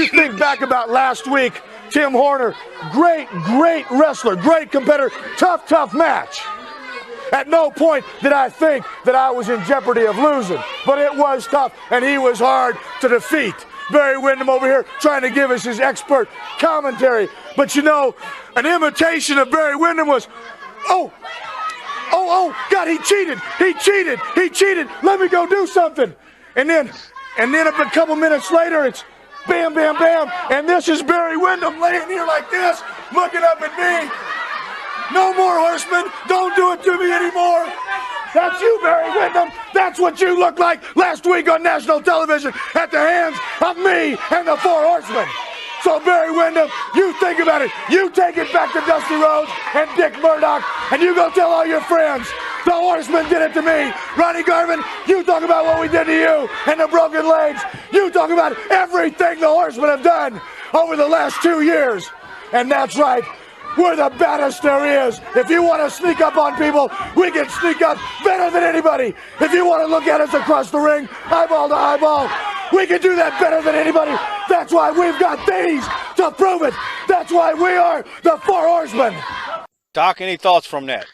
think back about last week, Tim Horner, great wrestler, great competitor, tough match. At no point did I think that I was in jeopardy of losing, but it was tough, and he was hard to defeat. Barry Windham over here trying to give us his expert commentary. But an imitation of Barry Windham was, oh, God, he cheated. Let me go do something. And then a couple minutes later, it's bam, bam, bam. And this is Barry Windham laying here like this, looking up at me. No more Horsemen. Don't do it to me anymore. That's you, Barry Windham. That's what you looked like last week on national television at the hands of me and the Four Horsemen. So, Barry Windham, you think about it. You take it back to Dusty Rhodes and Dick Murdoch, and you go tell all your friends The Horsemen did it to me. Ronnie Garvin, you talk about what we did to you and the broken legs. You talk about everything the Horsemen have done over the last 2 years. And that's right. We're the baddest there is. If you want to sneak up on people, we can sneak up better than anybody. If you want to look at us across the ring, eyeball to eyeball, we can do that better than anybody. That's why we've got these to prove it. That's why we are the Four Horsemen. Doc, any thoughts from that?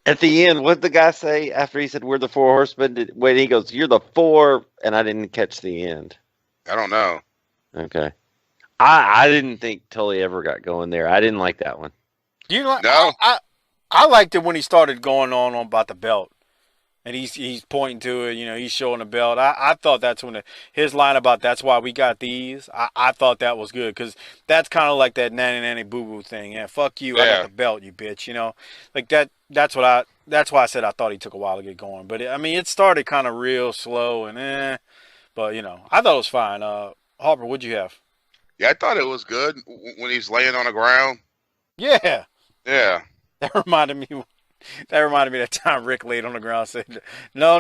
At the end, what did the guy say after he said, we're the Four Horsemen? When he goes, you're the four, and I didn't catch the end. I don't know. Okay. I didn't think Tully ever got going there. I didn't like that one. You know, No. I liked it when he started going on about the belt, and he's pointing to it. You know, he's showing the belt. I thought that's when his line about that's why we got these. I thought that was good because that's kind of like that nanny nanny boo boo thing. Yeah, fuck you. I got the belt, you bitch. You know, like that. That's why I said I thought he took a while to get going. But I mean, it started kind of real slow and but you know, I thought it was fine. Harper, what'd you have? Yeah, I thought it was good when he's laying on the ground. Yeah. Yeah. That reminded me of that time Rick laid on the ground and said, no,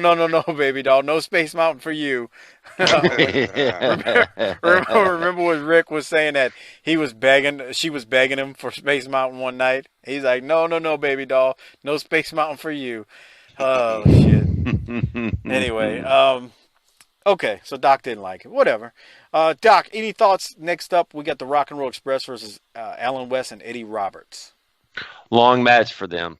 baby doll, no Space Mountain for you. remember when Rick was saying that she was begging him for Space Mountain one night? He's like, no, baby doll, no Space Mountain for you. Oh, shit. Anyway, okay, so Doc didn't like it. Whatever. Doc, any thoughts? Next up, we got the Rock and Roll Express versus Alan West and Eddie Roberts. Long match for them.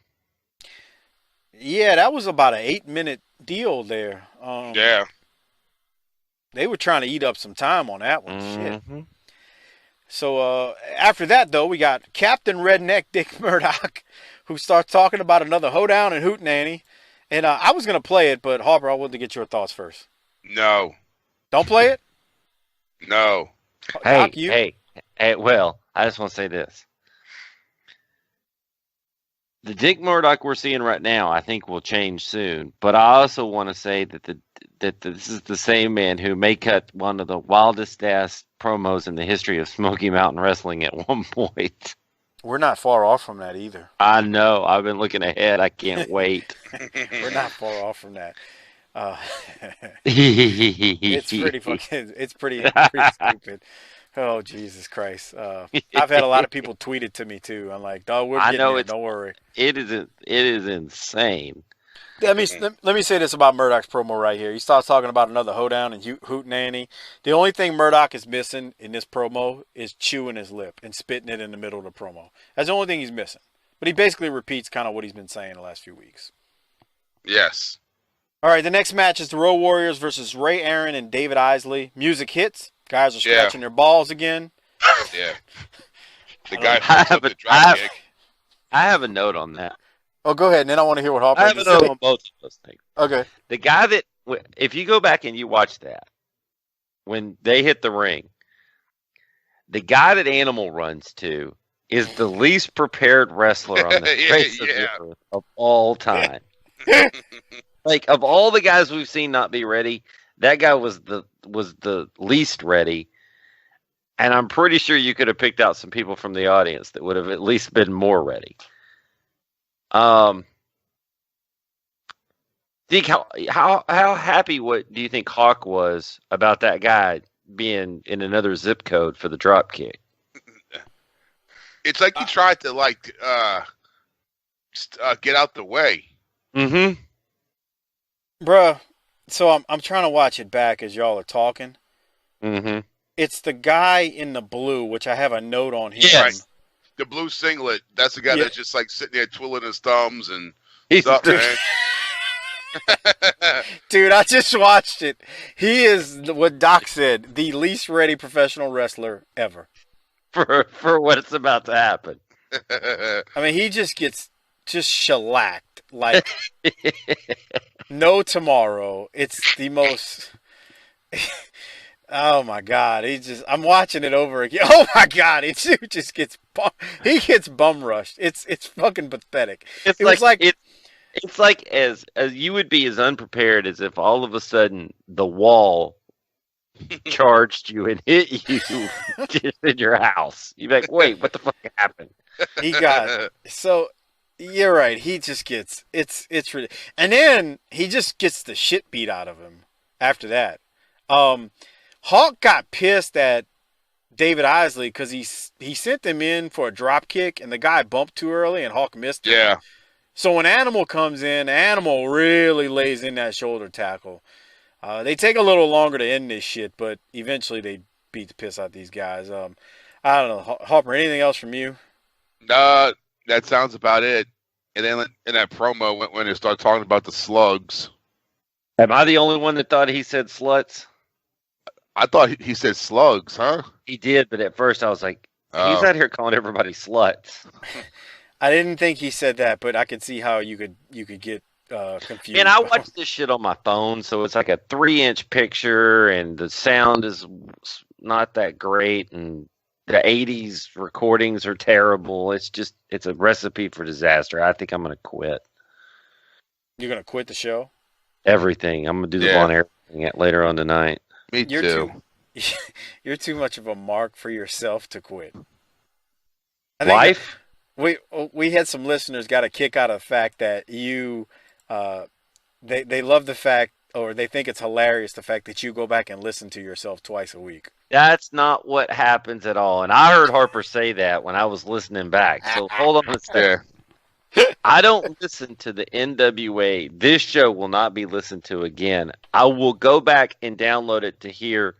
Yeah, that was about an 8-minute deal there. Yeah. They were trying to eat up some time on that one. Mm-hmm. Shit. So after that, though, we got Captain Redneck Dick Murdoch, who starts talking about another hoedown and hootenanny. And I was going to play it, but Harper, I wanted to get your thoughts first. No. Don't play it? No. Doc, Hey, well, I just want to say this. The Dick Murdoch we're seeing right now, I think, will change soon. But I also want to say that this is the same man who may cut one of the wildest ass promos in the history of Smoky Mountain Wrestling at one point. We're not far off from that either. I know. I've been looking ahead. I can't wait. We're not far off from that. It's pretty fucking. It's pretty stupid. Oh, Jesus Christ! I've had a lot of people tweet it to me too. I'm like, "Dog, we're getting it. Don't worry." It is insane. Let me say this about Murdoch's promo right here. He starts talking about another hoedown and hootenanny. The only thing Murdoch is missing in this promo is chewing his lip and spitting it in the middle of the promo. That's the only thing he's missing. But he basically repeats kind of what he's been saying the last few weeks. Yes. All right, the next match is the Road Warriors versus Ray Aaron and David Isley. Music hits. Guys are scratching their balls again. Yeah. The guy took the drop kick. I have a note on that. Oh, go ahead, and then I want to hear what Harper I have a note on both of those things. Okay. The guy that, if you go back and you watch that, when they hit the ring, the guy that Animal runs to is the least prepared wrestler on the face of the earth of all time. Like, of all the guys we've seen not be ready, that guy was the least ready. And I'm pretty sure you could have picked out some people from the audience that would have at least been more ready. Think how happy do you think Hawk was about that guy being in another zip code for the drop kick? It's like he tried to get out the way. Mm-hmm. Bruh, so I'm trying to watch it back as y'all are talking. Mm-hmm. It's the guy in the blue, which I have a note on here. Yes. The blue singlet. That's the guy that's just like sitting there twiddling his thumbs and stuff, man. Dude, I just watched it. He is what Doc said, the least ready professional wrestler ever. For what's about to happen. I mean, he just gets shellacked like no tomorrow. It's the most. Oh my God! I'm watching it over again. Oh my God! He just gets bum rushed. It's fucking pathetic. It's like as you would be as unprepared as if all of a sudden the wall charged you and hit you just in your house. You'd be like, wait, what the fuck happened? He got so You're right. He just gets it's and then he just gets the shit beat out of him after that. Hawk got pissed at David Isley because he sent them in for a drop kick and the guy bumped too early and Hawk missed it. Yeah. So when Animal comes in, Animal really lays in that shoulder tackle. They take a little longer to end this shit, but eventually they beat the piss out of these guys. I don't know, Harper. Anything else from you? That sounds about it. And then in that promo, when they start talking about the slugs, Am I the only one that thought he said sluts? I thought he said slugs, huh? He did, but at first I was like, he's out here calling everybody sluts. I didn't think he said that, but I could see how you could get confused. And I watched this shit on my phone, so it's like a 3-inch picture, and the sound is not that great, and the 80s recordings are terrible. It's a recipe for disaster. I think I'm going to quit. You're going to quit the show? Everything. I'm going to do the Von Erich thing later on tonight. Me too. You're too much of a mark for yourself to quit. Life? We had some listeners got a kick out of the fact that you they love the fact, or they think it's hilarious, the fact that you go back and listen to yourself twice a week. That's not what happens at all. And I heard Harper say that when I was listening back. So hold on a second. I don't listen to the NWA. This show will not be listened to again. I will go back and download it to hear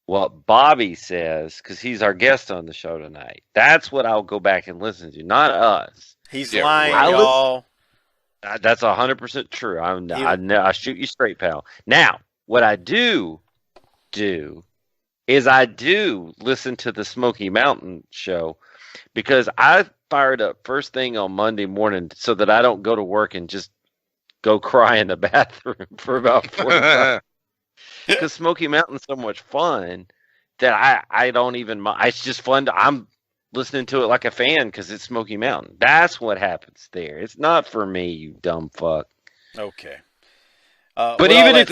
what Bobby says, because he's our guest on the show tonight. That's what I'll go back and listen to, not us. He's lying, y'all. That's 100% true. I shoot you straight, pal. Now, what I do is I do listen to the Smoky Mountain show, because I fired up first thing on Monday morning so that I don't go to work and just go cry in the bathroom for about 45 because Smoky Mountain's so much fun that I don't even mind. It's just fun. I'm listening to it like a fan because it's Smoky Mountain. That's what happens there. It's not for me, you dumb fuck. Okay. But even if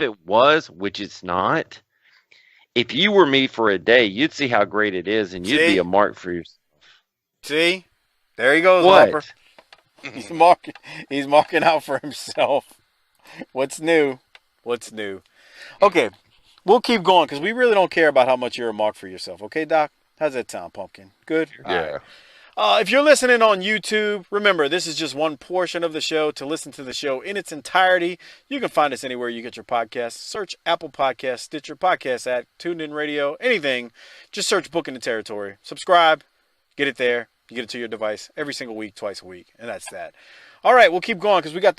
it was, which it's not, if you were me for a day, you'd see how great it is, and you'd be a mark for yourself. See? There he goes, what? Harper. He's marking out for himself. What's new? Okay, we'll keep going because we really don't care about how much you're a mark for yourself. Okay, Doc? How's that sound, Pumpkin? Good? Yeah. Right. If you're listening on YouTube, remember, this is just one portion of the show. To listen to the show in its entirety, you can find us anywhere you get your podcasts. Search Apple Podcasts, Stitcher Podcast App, TuneIn Radio, anything. Just search Booking the Territory. Subscribe. Get it there. You get it to your device every single week, twice a week. And that's that. All right, we'll keep going because we got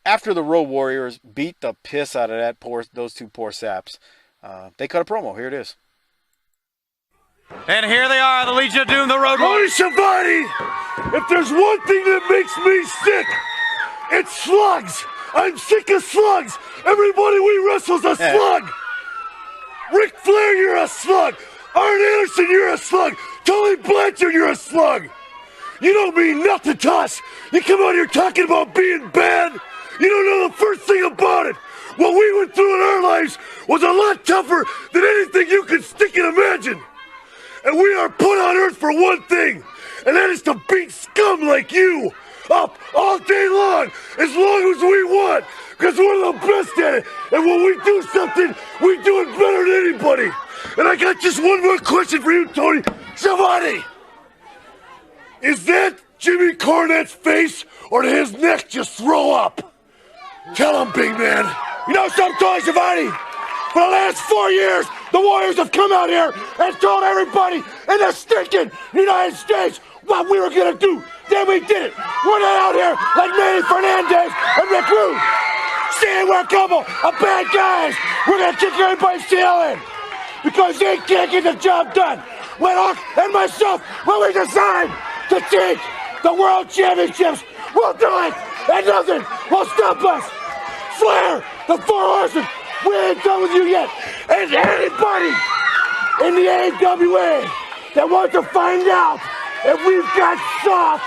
after the Road Warriors beat the piss out of those two poor saps. They cut a promo. Here it is. And here they are, the Legion of Doom, the Road Warriors. Tony Schiavone, if there's one thing that makes me sick, it's slugs. I'm sick of slugs. Everybody we wrestle's a slug. Ric Flair, you're a slug. Arn Anderson, you're a slug. Tully Blanchard, you're a slug. You don't mean nothing to us. You come out here talking about being bad. You don't know the first thing about it. What we went through in our lives was a lot tougher than anything you could stick and imagine. And we are put on earth for one thing, and that is to beat scum like you up all day long as we want, because we're the best at it. And when we do something, we do it better than anybody. And I got just one more question for you, Tony Schiavone. Is that Jimmy Cornette's face, or did his neck just throw up? Tell him, big man. You know something, Tony Schiavone? For the last 4 years, the Warriors have come out here and told everybody in the stinking United States what we were going to do. Then we did it. We're not out here like Manny Fernandez and Rick Rude, saying we're a couple of bad guys. We're going to kick everybody's tail in because they can't get the job done. When Hawk and myself, when we decide to take the World Championships, we'll do it, and nothing will stop us. Flair, the Four Horsemen, we ain't done with you yet. And anybody in the AWA that wants to find out if we've got soft,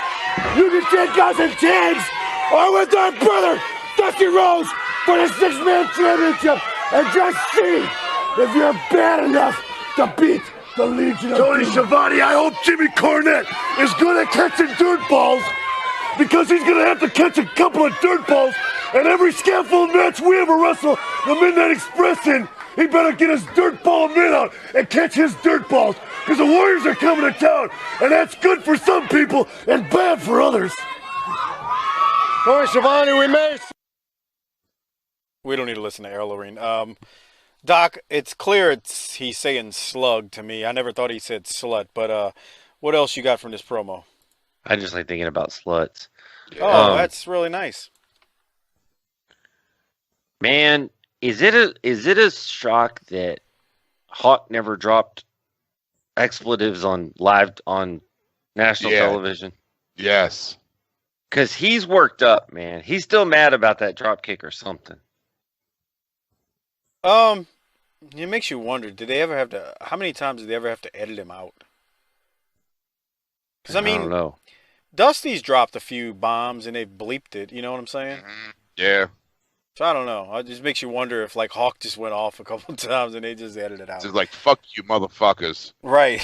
you can take us in tags or with our brother, Dusty Rhodes, for the 6-man championship and just see if you're bad enough to beat the Legion of Doom. Tony Schiavone, I hope Jimmy Cornette is good at catching dirt balls because he's going to have to catch a couple of dirt balls. And every scaffold match we ever wrestle the Midnight Express in, he better get his dirt ball mitt out and catch his dirt balls, because the Warriors are coming to town, and that's good for some people and bad for others. Tony Schiavone, we may. We don't need to listen to Errol Loreen. Doc, it's clear he's saying slug to me. I never thought he said slut, but what else you got from this promo? I just like thinking about sluts. Oh, that's really nice. Man, is it a shock that Hawk never dropped expletives on national television? Yes. Because he's worked up, man. He's still mad about that drop kick or something. It makes you wonder, did they ever have to, how many times did they ever have to edit him out? Because, I don't know. Dusty's dropped a few bombs and they've bleeped it, you know what I'm saying? Yeah. So I don't know. It just makes you wonder if, like, Hawk just went off a couple of times and they just edited it out. Just like, fuck you, motherfuckers. Right.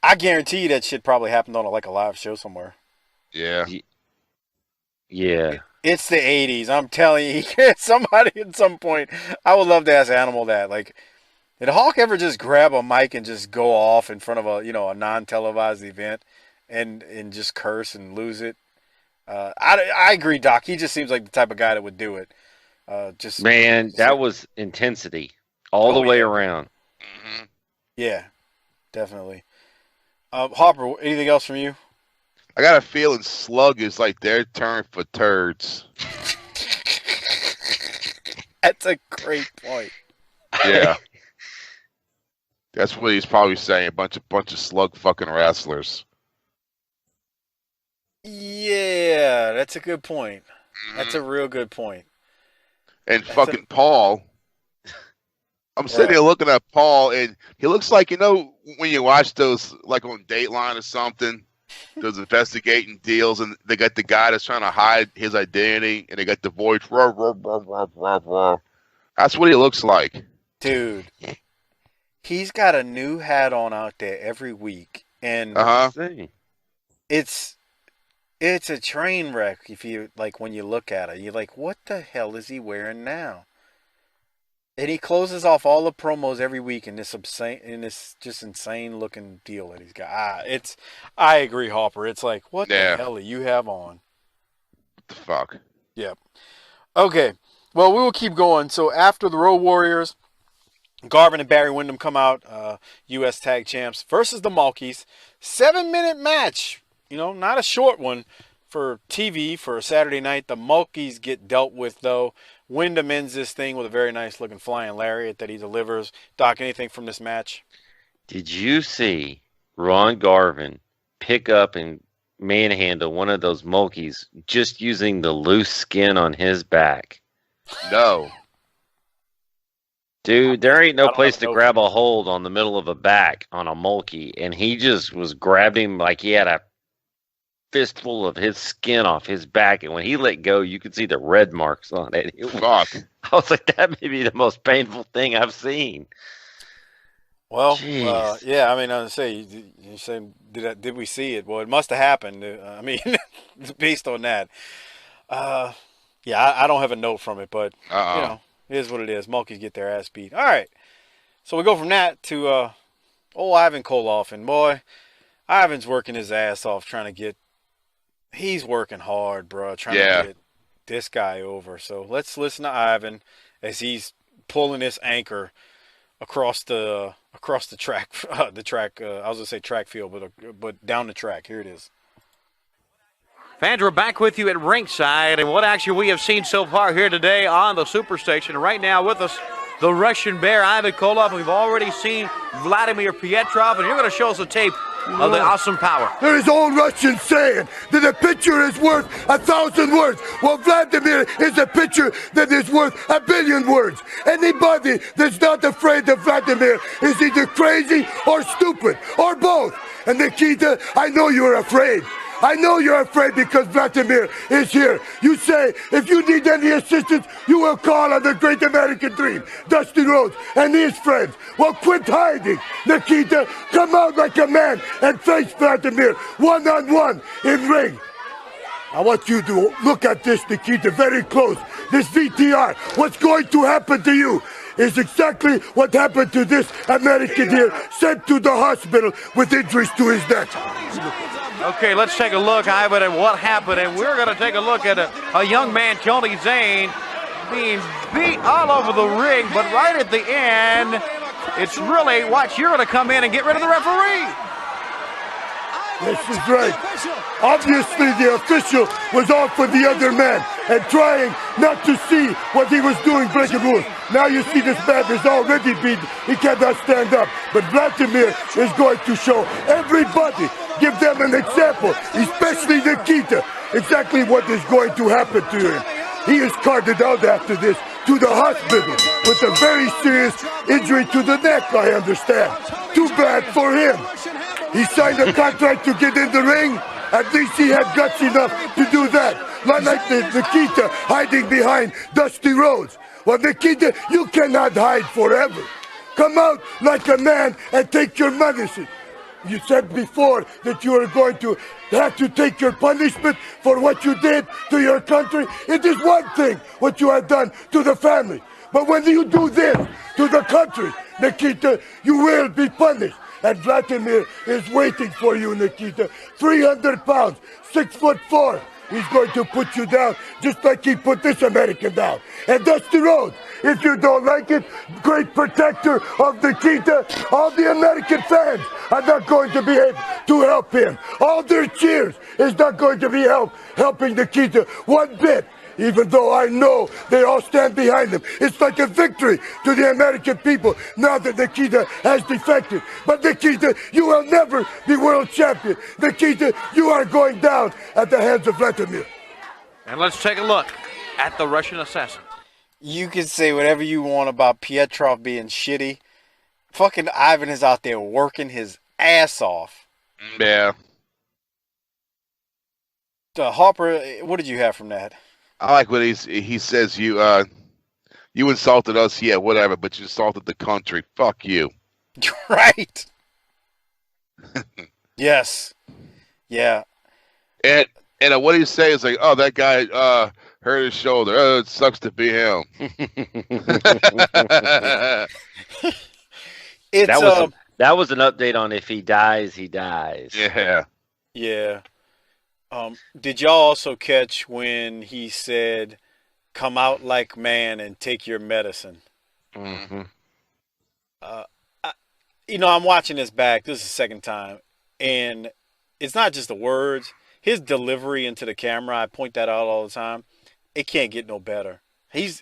I guarantee you that shit probably happened on, a live show somewhere. Yeah. Yeah. It's the 80s. I'm telling you, somebody at some point, I would love to ask Animal that. Like, did Hawk ever just grab a mic and just go off in front of a non-televised event and just curse and lose it? I agree, Doc. He just seems like the type of guy that would do it. Man, that was intensity all the way around. Mm-hmm. Yeah, definitely. Harper, anything else from you? I got a feeling slug is like their term for turds. That's a great point. Yeah. That's what he's probably saying. Bunch of slug fucking wrestlers. Yeah, that's a good point. That's a real good point. And fucking Paul. I'm sitting here looking at Paul, and he looks like, when you watch those, like on Dateline or something, those investigating deals, and they got the guy that's trying to hide his identity, and they got the voice. That's what he looks like. Dude, he's got a new hat on out there every week, and it's a train wreck. If you when you look at it, you're like, what the hell is he wearing now? And he closes off all the promos every week in this just insane looking deal that he's got. I agree, Hopper. It's like, what the hell do you have on? What the fuck? Yep. Okay. Well, we will keep going. So after the Road Warriors, Garvin and Barry Windham come out, U.S. Tag Champs versus the Malkies. 7-minute match. Not a short one for TV for a Saturday night. The Malkies get dealt with, though. Windham ends this thing with a very nice-looking flying lariat that he delivers. Doc, anything from this match? Did you see Ron Garvin pick up and manhandle one of those Malkies just using the loose skin on his back? No. Dude, there ain't no place to grab a hold on the middle of a back on a Malkie, and he just was grabbing him like he had a fistful of his skin off his back, and when he let go, you could see the red marks on it. Fuck. I was like, that may be the most painful thing I've seen. Well, yeah, I mean, I was say, you saying, did we see it? Well, it must have happened. I mean, based on that. Yeah, I don't have a note from it, but, it is what it is. Malkies get their ass beat. All right. So we go from that to old Ivan Koloff, and boy, Ivan's working his ass off he's working hard, bro, trying to get this guy over. So let's listen to Ivan as he's pulling this anchor across the track. I was gonna say track field, but down the track. Here it is. Fans, we're back with you at ringside, and what action we have seen so far here today on the Superstation. Right now with us, the Russian Bear, Ivan Koloff. We've already seen Vladimir Pietrov, and you're going to show us a tape of the Awesome Power. There is old Russian saying that a picture is worth 1,000 words. Well, Vladimir is a picture that is worth 1 billion words. Anybody that's not afraid of Vladimir is either crazy or stupid or both. And Nikita, I know you're afraid. I know you're afraid because Vladimir is here. You say if you need any assistance, you will call on the great American dream, Dusty Rhodes and his friends. Well, quit hiding, Nikita. Come out like a man and face Vladimir one-on-one in ring. I want you to look at this, Nikita, very close. This VTR, what's going to happen to you is exactly what happened to this American here, sent to the hospital with injuries to his neck. Okay, let's take a look, Ivan, at what happened, and we're going to take a look at a young man, Tony Zane, being beat all over the ring, but right at the end, it's really, watch, you're going to come in and get rid of the referee. This is right. Obviously, the official was off for the other man and trying not to see what he was doing, breaking rules. Now you see this man is already beaten. He cannot stand up. But Vladimir is going to show everybody, give them an example, especially Nikita, exactly what is going to happen to him. He is carted out after this to the hospital with a very serious injury to the neck, I understand. Too bad for him. He signed a contract to get in the ring. At least he had guts enough to do that. Not like Nikita hiding behind Dusty Rhodes. Well, Nikita, you cannot hide forever. Come out like a man and take your medicine. You said before that you were going to have to take your punishment for what you did to your country. It is one thing what you have done to the family. But when you do this to the country, Nikita, you will be punished. And Vladimir is waiting for you, Nikita. 300 pounds, 6'4". He's going to put you down just like he put this American down. And Dusty Rhodes, if you don't like it, great protector of Nikita, all the American fans are not going to be able to help him. All their cheers is not going to be helping Nikita one bit. Even though I know they all stand behind him. It's like a victory to the American people now that Nikita has defected. But Nikita, you will never be world champion. Nikita, you are going down at the hands of Vladimir. And let's take a look at the Russian assassin. You can say whatever you want about Pietrov being shitty. Fucking Ivan is out there working his ass off. Yeah. Harper, what did you have from that? I like what he says. You insulted us, yeah, whatever, but you insulted the country. Fuck you. Right. Yes. Yeah. And what he say is like, oh, that guy hurt his shoulder. Oh, it sucks to be him. That was an update on if he dies, he dies. Yeah. Yeah. Did y'all also catch when he said, come out like man and take your medicine? Mm-hmm. I'm watching this back. This is the second time. And it's not just the words. His delivery into the camera, I point that out all the time. It can't get no better. He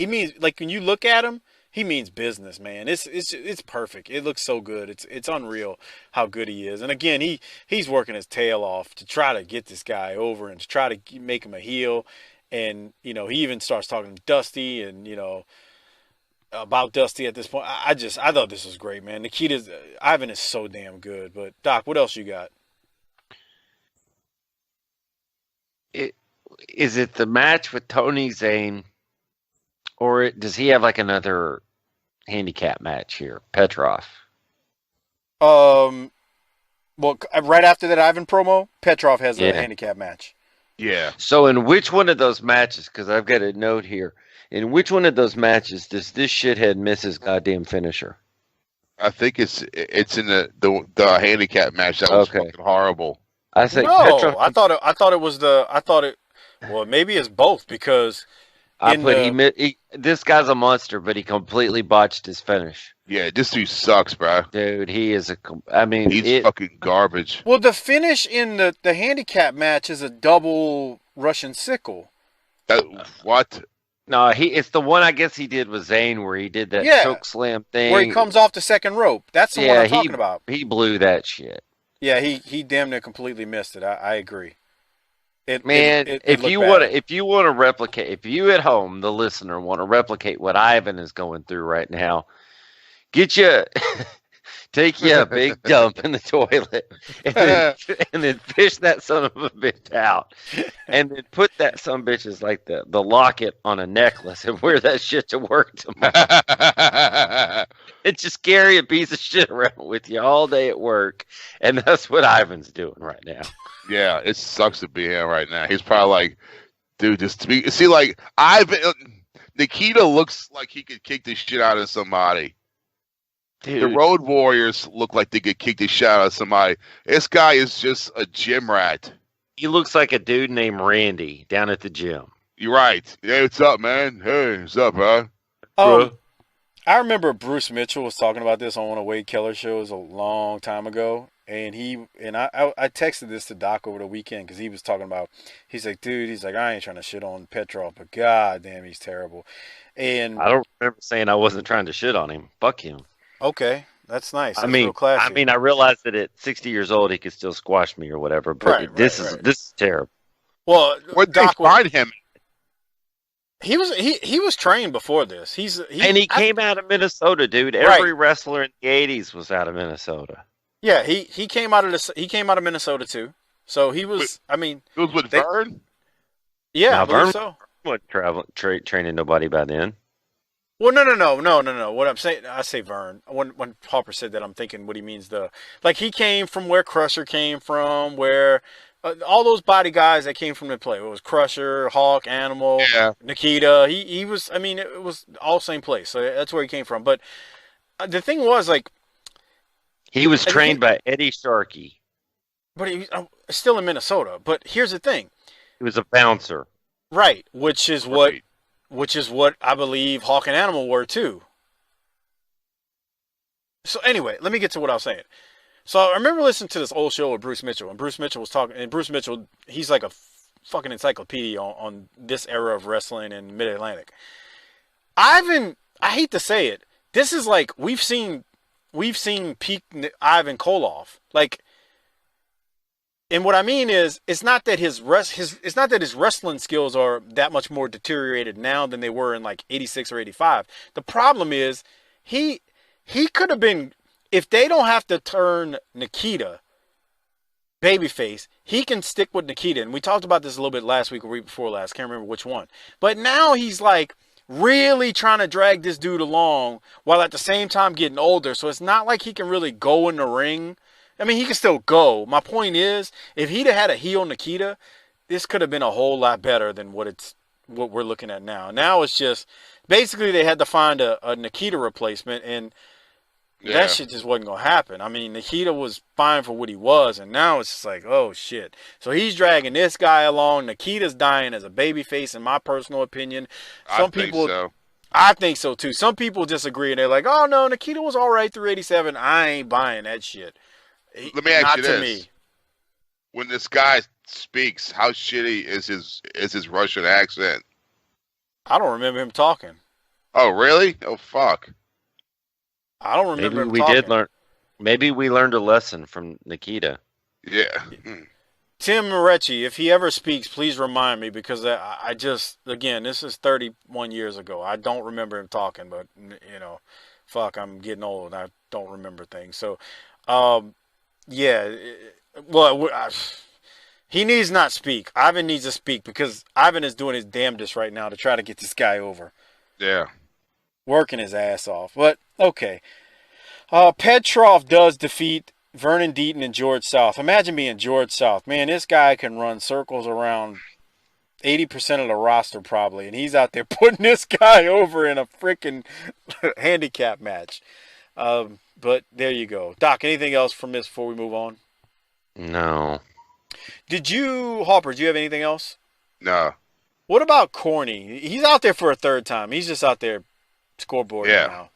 means, like, when you look at him, he means business, man. It's perfect. It looks so good. It's unreal how good he is. And again, he's working his tail off to try to get this guy over and to try to make him a heel. And he even starts talking to Dusty and about Dusty at this point. I thought this was great, man. Ivan is so damn good. But Doc, what else you got? Is it the match with Tony Zane? Or does he have like another handicap match here, Petrov? Well, right after that Ivan promo, Petrov has a handicap match. Yeah. So in which one of those matches, because I've got a note here, in which one of those matches does this shithead miss his goddamn finisher? I think it's in the handicap match. That was fucking horrible. I think no, I thought it was well, maybe it's both because this guy's a monster, but he completely botched his finish. Yeah, this dude sucks, bro. Dude, he is he's fucking garbage. Well, the finish in the handicap match is a double Russian sickle. What? No, it's the one I guess he did with Zayn where he did that choke slam thing. Where he comes off the second rope. That's the one I'm talking about. He blew that shit. Yeah, he damn near completely missed it. I agree. If you want to replicate, if you at home, the listener, want to replicate what Ivan is going through right now, get you Take you a big dump in the toilet, and then fish that son of a bitch out, and then put that son of a bitch as like the locket on a necklace and wear that shit to work tomorrow. And just carry a piece of shit around with you all day at work, and that's what Ivan's doing right now. Yeah, it sucks to be him right now. He's probably like, dude, just to be. See, like Nikita looks like he could kick the shit out of somebody. Dude. The Road Warriors look like they could kick the shit out of somebody. This guy is just a gym rat. He looks like a dude named Randy down at the gym. You're right. Hey, what's up, man? Hey, what's up, huh? I remember Bruce Mitchell was talking about this on one of Wade Keller's shows a long time ago, and I texted this to Doc over the weekend because he was talking about. He's like, dude, I ain't trying to shit on Petrov, but god damn, he's terrible. And I don't remember saying I wasn't trying to shit on him. Fuck him. Okay, that's nice. That's I mean, real classy. I realized that at 60 years old he could still squash me or whatever, but this is terrible. Well, what Doc find him? He was trained before this. He came out of Minnesota, dude. Every wrestler in the 80s was out of Minnesota. Yeah, he came out of Minnesota too. So he was. He was with Vern. Yeah, Vern so. wasn't training nobody by then. Well, no. What I'm saying, I say Vern. When Harper said that, I'm thinking what he means. He came from where Crusher came from, where all those body guys that came from the play. It was Crusher, Hawk, Animal, Nikita. He was. I mean, it was all same place. So that's where he came from. But the thing was, like, he was trained by Eddie Sharkey. But he still in Minnesota. But here's the thing. He was a bouncer. Right, which is what I believe Hawk and Animal were too. So anyway, let me get to what I was saying. So I remember listening to this old show with Bruce Mitchell, and Bruce Mitchell was talking, and Bruce Mitchell, he's like a fucking encyclopedia on this era of wrestling in Mid-Atlantic. I hate to say it, this is like we've seen peak Ivan Koloff. Like, and what I mean is, it's not that his wrestling skills are that much more deteriorated now than they were in like 86 or 85. The problem is he could have been, if they don't have to turn Nikita babyface, he can stick with Nikita. And we talked about this a little bit last week or week before last, can't remember which one. But now he's like really trying to drag this dude along while at the same time getting older. So it's not like he can really go in the ring. I mean, he can still go. My point is, if he'd have had a heel Nikita, this could have been a whole lot better than what we're looking at now. Now it's just, basically they had to find a Nikita replacement, and that shit just wasn't going to happen. I mean, Nikita was fine for what he was, and now it's just like, oh, shit. So he's dragging this guy along. Nikita's dying as a babyface, in my personal opinion. I think so, too. Some people disagree, and they're like, oh, no, Nikita was all right through 87. I ain't buying that shit. Let me ask you this. When this guy speaks, how shitty is his Russian accent? I don't remember him talking. Oh, really? Oh, fuck. I don't remember him talking. Maybe we learned a lesson from Nikita. Yeah. Tim Moretti, if he ever speaks, please remind me, because I just, again, this is 31 years ago. I don't remember him talking, but, fuck, I'm getting old. I don't remember things. So, yeah, well, he needs not speak. Ivan needs to speak, because Ivan is doing his damnedest right now to try to get this guy over. Yeah. Working his ass off. But, okay. Petrov does defeat Vernon Deaton and George South. Imagine being George South. Man, this guy can run circles around 80% of the roster probably, and he's out there putting this guy over in a freaking handicap match. But there you go. Doc, anything else from this before we move on? No. Harper, do you have anything else? No. What about Corny? He's out there for a third time. He's just out there scoreboarding now.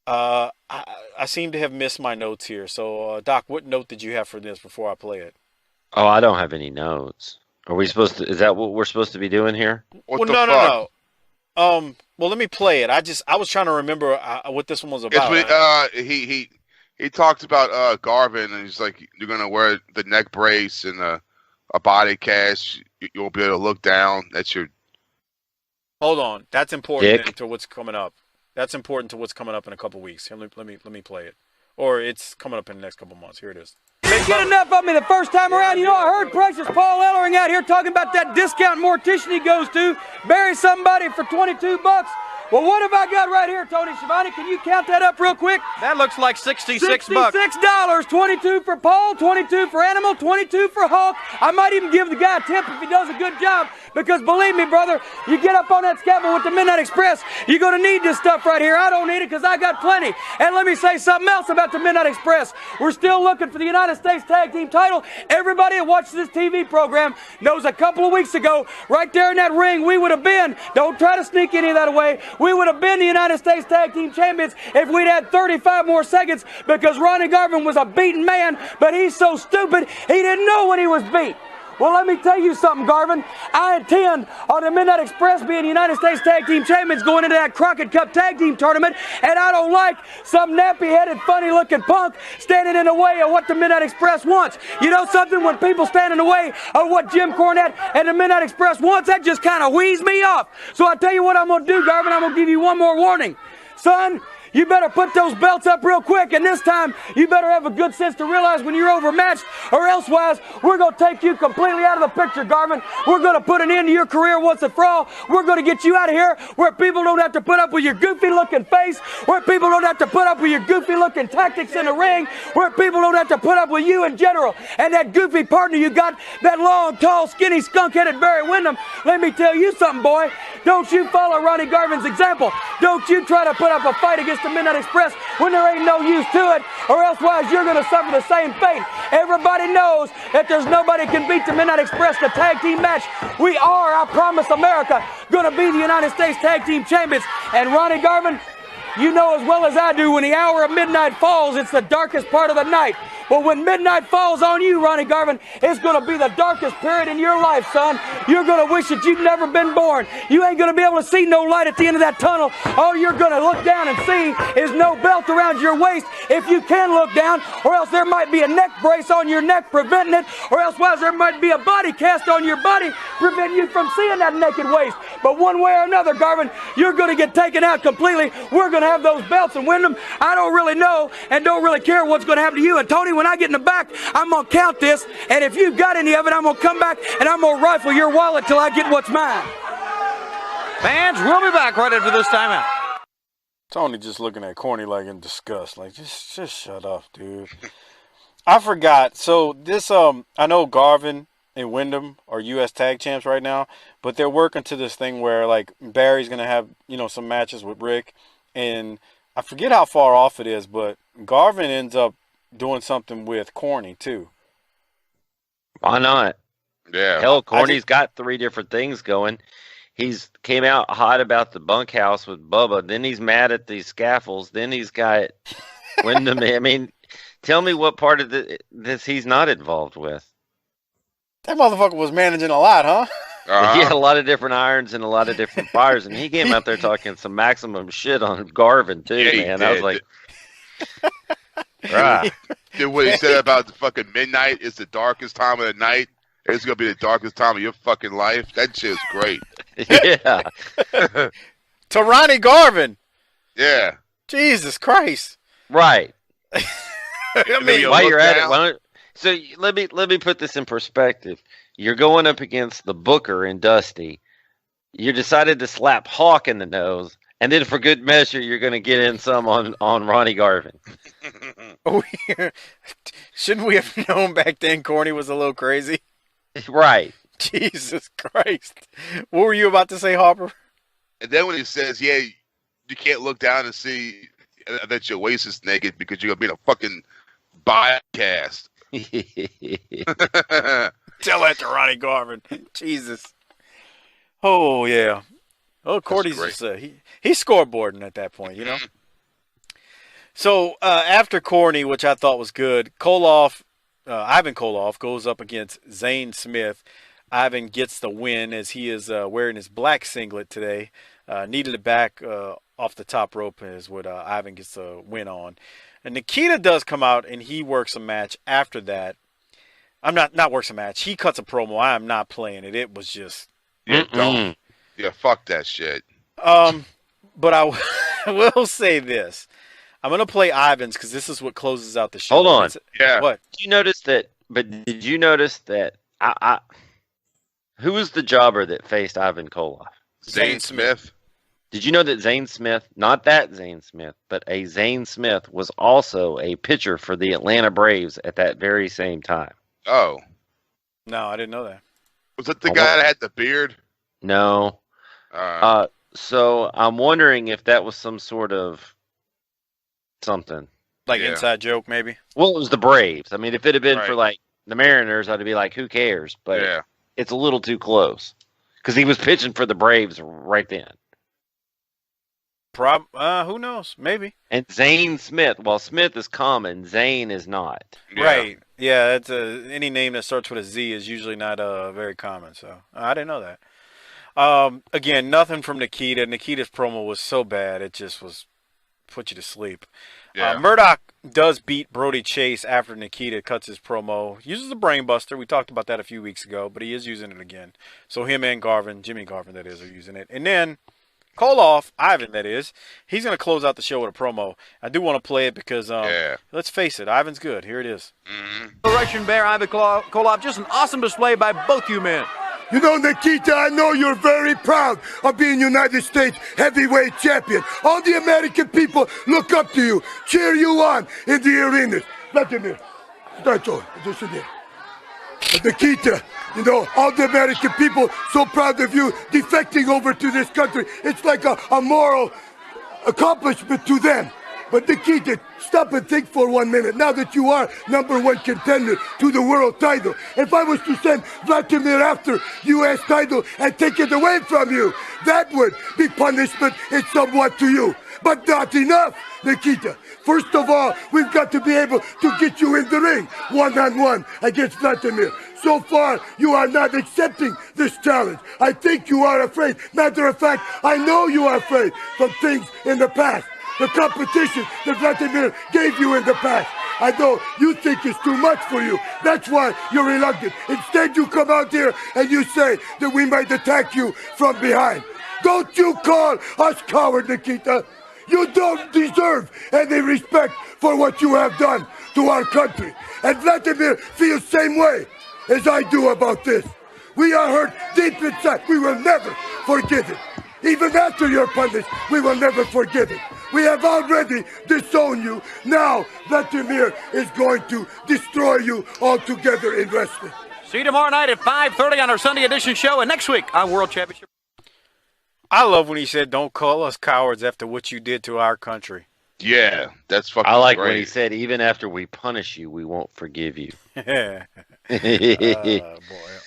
I seem to have missed my notes here. So, Doc, what note did you have for this before I play it? Oh, I don't have any notes. Are we supposed to? Is that what we're supposed to be doing here? No. Well, let me play it. I was trying to remember what this one was about. He talked about Garvin, and he's like, you're gonna wear the neck brace and a body cast. You won't be able to look down. That's your. Hold on, that's important to what's coming up. That's important to what's coming up in a couple weeks. Let me play it. or it's coming up in the next couple months. Here it is. Didn't get enough of me the first time around. You know, I heard Precious Paul Ellering out here talking about that discount mortician he goes to, bury somebody for $22. Well, what have I got right here, Tony Schiavone? Can you count that up real quick? That looks like $66. $66. 22 for Paul, 22 for Animal, 22 for Hulk. I might even give the guy a tip if he does a good job, because believe me, brother, you get up on that scaffold with the Midnight Express, you're going to need this stuff right here. I don't need it because I got plenty. And let me say something else about the Midnight Express. We're still looking for the United States Tag Team title. Everybody that watches this TV program knows a couple of weeks ago, right there in that ring, we would have been, don't try to sneak any of that away, we would have been the United States Tag Team Champions if we'd had 35 more seconds, because Ronnie Garvin was a beaten man, but he's so stupid, he didn't know when he was beat. Well, let me tell you something, Garvin. I intend on the Midnight Express being United States Tag Team Champions going into that Crockett Cup Tag Team Tournament, and I don't like some nappy-headed, funny-looking punk standing in the way of what the Midnight Express wants. You know something? When people stand in the way of what Jim Cornette and the Midnight Express wants, that just kind of wheezes me off. So I tell you what I'm going to do, Garvin. I'm going to give you one more warning. Son, you better put those belts up real quick, and this time you better have a good sense to realize when you're overmatched, or elsewise we're going to take you completely out of the picture, Garvin. We're going to put an end to your career once and for all. We're going to get you out of here where people don't have to put up with your goofy-looking face, where people don't have to put up with your goofy-looking tactics in the ring, where people don't have to put up with you in general. And that goofy partner you got, that long, tall, skinny, skunk-headed Barry Windham, let me tell you something, boy. Don't you follow Ronnie Garvin's example. Don't you try to put up a fight against the Midnight Express when there ain't no use to it, or elsewise you're going to suffer the same fate. Everybody knows that there's nobody can beat the Midnight Express in a tag team match. We are, I promise America, going to be the United States Tag Team Champions. And Ronnie Garvin, you know as well as I do, when the hour of midnight falls, it's the darkest part of the night. But when midnight falls on you, Ronnie Garvin, it's going to be the darkest period in your life, son. You're going to wish that you'd never been born. You ain't going to be able to see no light at the end of that tunnel. All you're going to look down and see is no belt around your waist, if you can look down, or else there might be a neck brace on your neck preventing it, or elsewise there might be a body cast on your body preventing you from seeing that naked waist. But one way or another, Garvin, you're going to get taken out completely. We're going to have those belts and win them. I don't really know and don't really care what's going to happen to you. And Tony, when I get in the back, I'm going to count this, and if you've got any of it, I'm going to come back and I'm going to rifle your wallet till I get what's mine. Fans, we'll be back right after this timeout. Tony just looking at Corny like in disgust, like just shut up, dude. I forgot. So this I know Garvin and Wyndham are U.S. tag champs right now, but they're working to this thing where like Barry's gonna have, you know, some matches with Rick, and I forget how far off it is, but Garvin ends up doing something with Corny too. Why not? Yeah. Hell, Corny's got 3 different things going. He's came out hot about the bunkhouse with Bubba. Then he's mad at these scaffolds. Then he's got Wyndham. I mean, tell me what part of this he's not involved with. That motherfucker was managing a lot, huh? Uh-huh. He had a lot of different irons and a lot of different fires, and he came out there talking some maximum shit on Garvin too, Yeah, man. I was like, right. Did what he said about the fucking midnight is the darkest time of the night. It's gonna be the darkest time of your fucking life. That shit's great. Yeah. To Ronnie Garvin. Yeah. Jesus Christ. Right. I mean, While you're at it, so let me put this in perspective. You're going up against the Booker and Dusty. You decided to slap Hawk in the nose, and then for good measure, you're going to get in some on Ronnie Garvin. Shouldn't we have known back then Corny was a little crazy? Right. Jesus Christ. What were you about to say, Harper? And then when he says, yeah, you can't look down and see that your waist is naked because you're going to be in a fucking biocast. Tell that to Ronnie Garvin. Jesus. Oh, yeah. Oh, Cordy's just, he's scoreboarding at that point, you know? So, after Corny, which I thought was good, Ivan Koloff goes up against Zane Smith. Ivan gets the win as he is wearing his black singlet today. Needed it back off the top rope is what Ivan gets the win on. And Nikita does come out and he works a match after that. I'm not works a match. He cuts a promo. I am not playing it. It was just don't. Yeah, fuck that shit. But I will say this. I'm gonna play Ivan's because this is what closes out the show. Hold on. Yeah. What? Did you notice that? But did you notice that? Who was the jobber that faced Ivan Koloff? Zane Smith. Did you know that Zane Smith, not that Zane Smith, but a Zane Smith was also a pitcher for the Atlanta Braves at that very same time? Oh. No, I didn't know that. Was it the guy that had the beard? No. So I'm wondering if that was some sort of something. Like inside joke, maybe? Well, it was the Braves. I mean, if it had been for Right. like the Mariners, I'd be like, who cares? But Yeah. it's a little too close because he was pitching for the Braves right then. Who knows? Maybe. And Zane Smith, while Smith is common, Zane is not. Yeah. Right. Yeah, it's any name that starts with a Z is usually not very common. So I didn't know that. Again, nothing from Nikita. Nikita's promo was so bad it just was put you to sleep. Yeah. Murdoch does beat Brody Chase after Nikita cuts his promo. Uses the brain buster. We talked about that a few weeks ago, but he is using it again. So him and Garvin, Jimmy Garvin that is, are using it. And then Koloff, Ivan that is, he's going to close out the show with a promo. I do want to play it because, let's face it, Ivan's good. Here it is. The Russian Bear, Ivan Koloff, just an awesome display by both you men. You know, Nikita, I know you're very proud of being United States heavyweight champion. All the American people look up to you, cheer you on in the arenas. Vladimir, Stacho, just there. Nikita, you know, all the American people so proud of you defecting over to this country. It's like a moral accomplishment to them. But Nikita, stop and think for 1 minute. Now that you are #1 contender to the world title, if I was to send Vladimir after U.S. title and take it away from you, that would be punishment in somewhat to you. But not enough, Nikita. First of all, we've got to be able to get you in the ring, one-on-one against Vladimir. So far, you are not accepting this challenge. I think you are afraid. Matter of fact, I know you are afraid from things in the past. The competition that Vladimir gave you in the past. I know you think it's too much for you. That's why you're reluctant. Instead, you come out here and you say that we might attack you from behind. Don't you call us coward, Nikita. You don't deserve any respect for what you have done to our country. And Vladimir feels the same way as I do about this. We are hurt deep inside. We will never forget it. Even after your punish, we will never forget it. We have already disowned you. Now, Vladimir is going to destroy you altogether in wrestling. See you tomorrow night at 5:30 on our Sunday edition show, and next week on World Championship. I love when he said, "Don't call us cowards after what you did to our country." Yeah, that's fucking I like great. when he said, even after we punish you, we won't forgive you. Boy.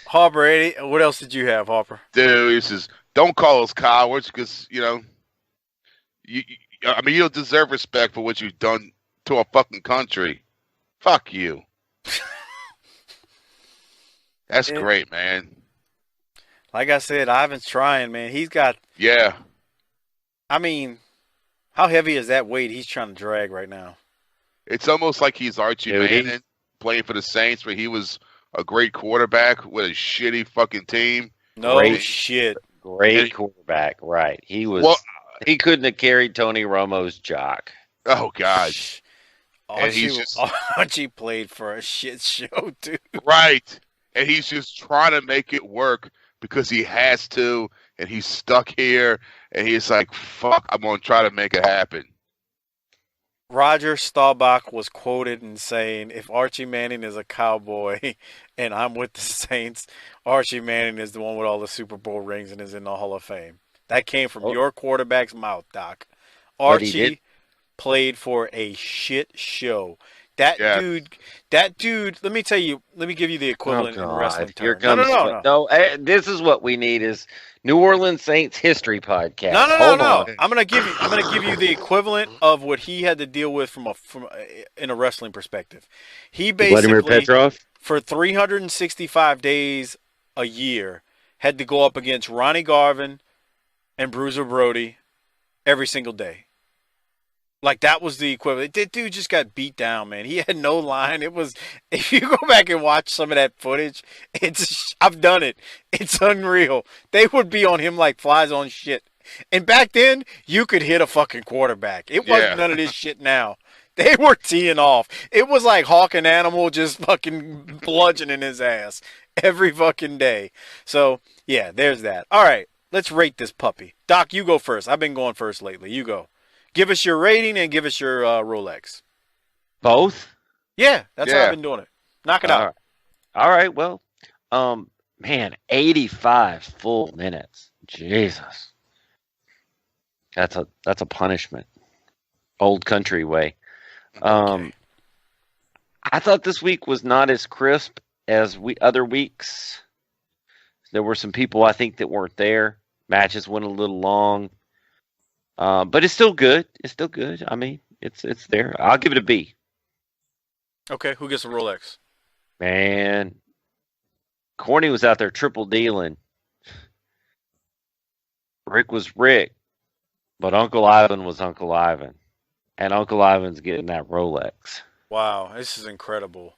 Harper, Eddie, what else did you have, Harper? Dude, he says, don't call us cowards because, you know, you don't deserve respect for what you've done to a fucking country. Fuck you. That's great, man. Like I said, Ivan's trying, man. He's got, Yeah. I mean, how heavy is that weight he's trying to drag right now? It's almost like he's Archie Dude, Manning playing for the Saints, where he was a great quarterback with a shitty fucking team. No Great. shit. Great quarterback, right? He was. Well, he couldn't have carried Tony Romo's jock. Oh, God. And he's Archie played for a shit show, too. Right. And he's just trying to make it work because he has to, and he's stuck here, and he's like, fuck, I'm going to try to make it happen. Roger Staubach was quoted in saying, if Archie Manning is a cowboy and I'm with the Saints, Archie Manning is the one with all the Super Bowl rings and is in the Hall of Fame. That came from your quarterback's mouth, Doc. Archie played for a shit show. That dude, let me tell you, let me give you the equivalent in wrestling terms. No, this is what we need is New Orleans Saints history podcast. No. I'm gonna give you the equivalent of what he had to deal with from in a wrestling perspective. He basically, Vladimir Petrov, for 365 days a year, had to go up against Ronnie Garvin and Bruiser Brody every single day. Like, that was the equivalent. That dude just got beat down, man. He had no line. It was, if you go back and watch some of that footage, I've done it. It's unreal. They would be on him like flies on shit. And back then, you could hit a fucking quarterback. It wasn't none of this shit now. They were teeing off. It was like Hawk and Animal just fucking bludgeoning his ass every fucking day. So, yeah, there's that. All right, let's rate this puppy. Doc, you go first. I've been going first lately. You go. Give us your rating and give us your Rolex. Both? Yeah, that's how I've been doing it. Knock it out. All right, well, man, 85 full minutes. Jesus. That's a punishment. Old country way. Okay. I thought this week was not as crisp as other weeks. There were some people I think that weren't there. Matches went a little long. But it's still good. It's still good. I mean, it's there. I'll give it a B. Okay, who gets a Rolex? Man, Corny was out there triple dealing. Rick was Rick, but Uncle Ivan was Uncle Ivan. And Uncle Ivan's getting that Rolex. Wow, this is incredible.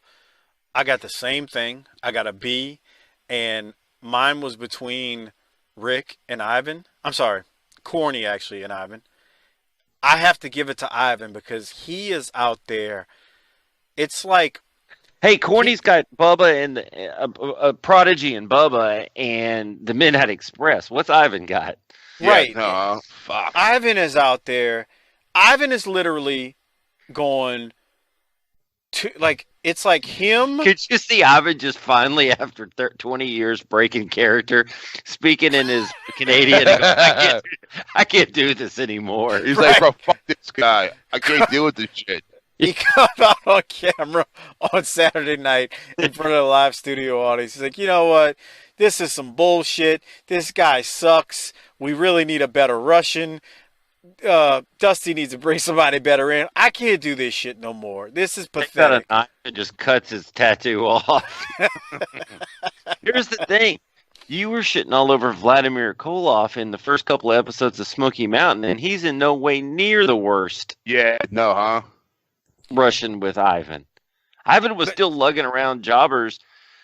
I got the same thing. I got a B, and mine was between Rick and Ivan. I'm sorry, Corny actually and Ivan. I have to give it to Ivan because he is out there. It's like, hey, Corny's got Bubba and Prodigy and Bubba and the Midnight Express. What's Ivan got? Right. Yeah, no, fuck. Ivan is out there. Ivan is literally going to, like, it's like him. Could you see Ivan just finally, after 20 years, breaking character, speaking in his Canadian? I can't do this anymore. He's like, bro, fuck this guy. I can't deal with this shit. He got out on camera on Saturday night in front of the live studio audience. He's like, you know what? This is some bullshit. This guy sucks. We really need a better Russian. Dusty needs to bring somebody better in. I can't do this shit no more. This is pathetic. Got a knife and just cuts his tattoo off. Here's the thing. You were shitting all over Vladimir Koloff in the first couple of episodes of Smoky Mountain, and he's in no way near the worst. Yeah, no, huh? Russian with Ivan. Ivan was still lugging around jobbers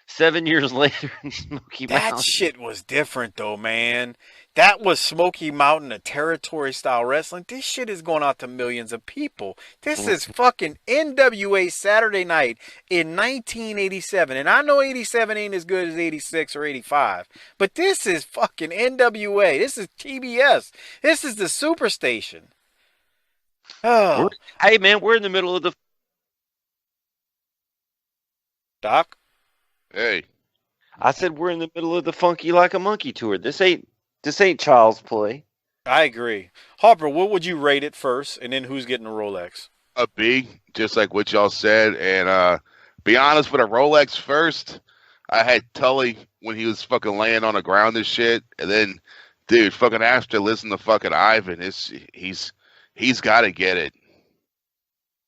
7 years later in Smoky Mountain. That shit was different though, man. That was Smoky Mountain, a territory style wrestling. This shit is going out to millions of people. This is fucking NWA Saturday Night in 1987. And I know 87 ain't as good as 86 or 85. But this is fucking NWA. This is TBS. This is the Superstation. Oh. Hey, man, we're in the middle of the... Doc? Hey. I said we're in the middle of the Funky Like a Monkey tour. This ain't child's play. I agree. Harper, what would you rate it first, and then who's getting a Rolex? A B, just like what y'all said. And be honest, with a Rolex first, I had Tully when he was fucking laying on the ground and shit. And then, dude, fucking after listening to fucking Ivan, he's got to get it.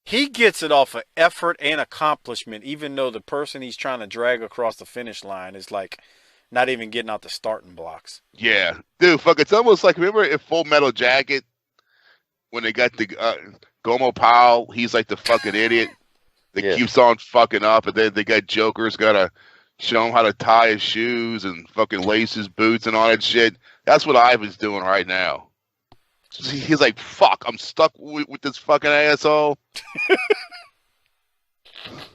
He gets it off of effort and accomplishment, even though the person he's trying to drag across the finish line is like not even getting out the starting blocks. Yeah, dude, fuck, it's almost like, remember in Full Metal Jacket when they got the Gomo Powell? He's like the fucking idiot that keeps on fucking up, and then they got Joker's got to show him how to tie his shoes and fucking lace his boots and all that shit. That's what Ivan's doing right now. He's like, fuck, I'm stuck with this fucking asshole.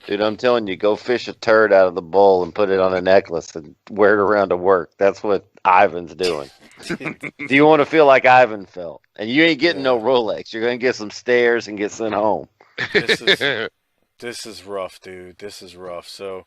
Dude, I'm telling you, go fish a turd out of the bowl and put it on a necklace and wear it around to work. That's what Ivan's doing. Do you want to feel like Ivan felt? And you ain't getting no Rolex. You're going to get some stares and get sent home. This is rough, dude. This is rough. So,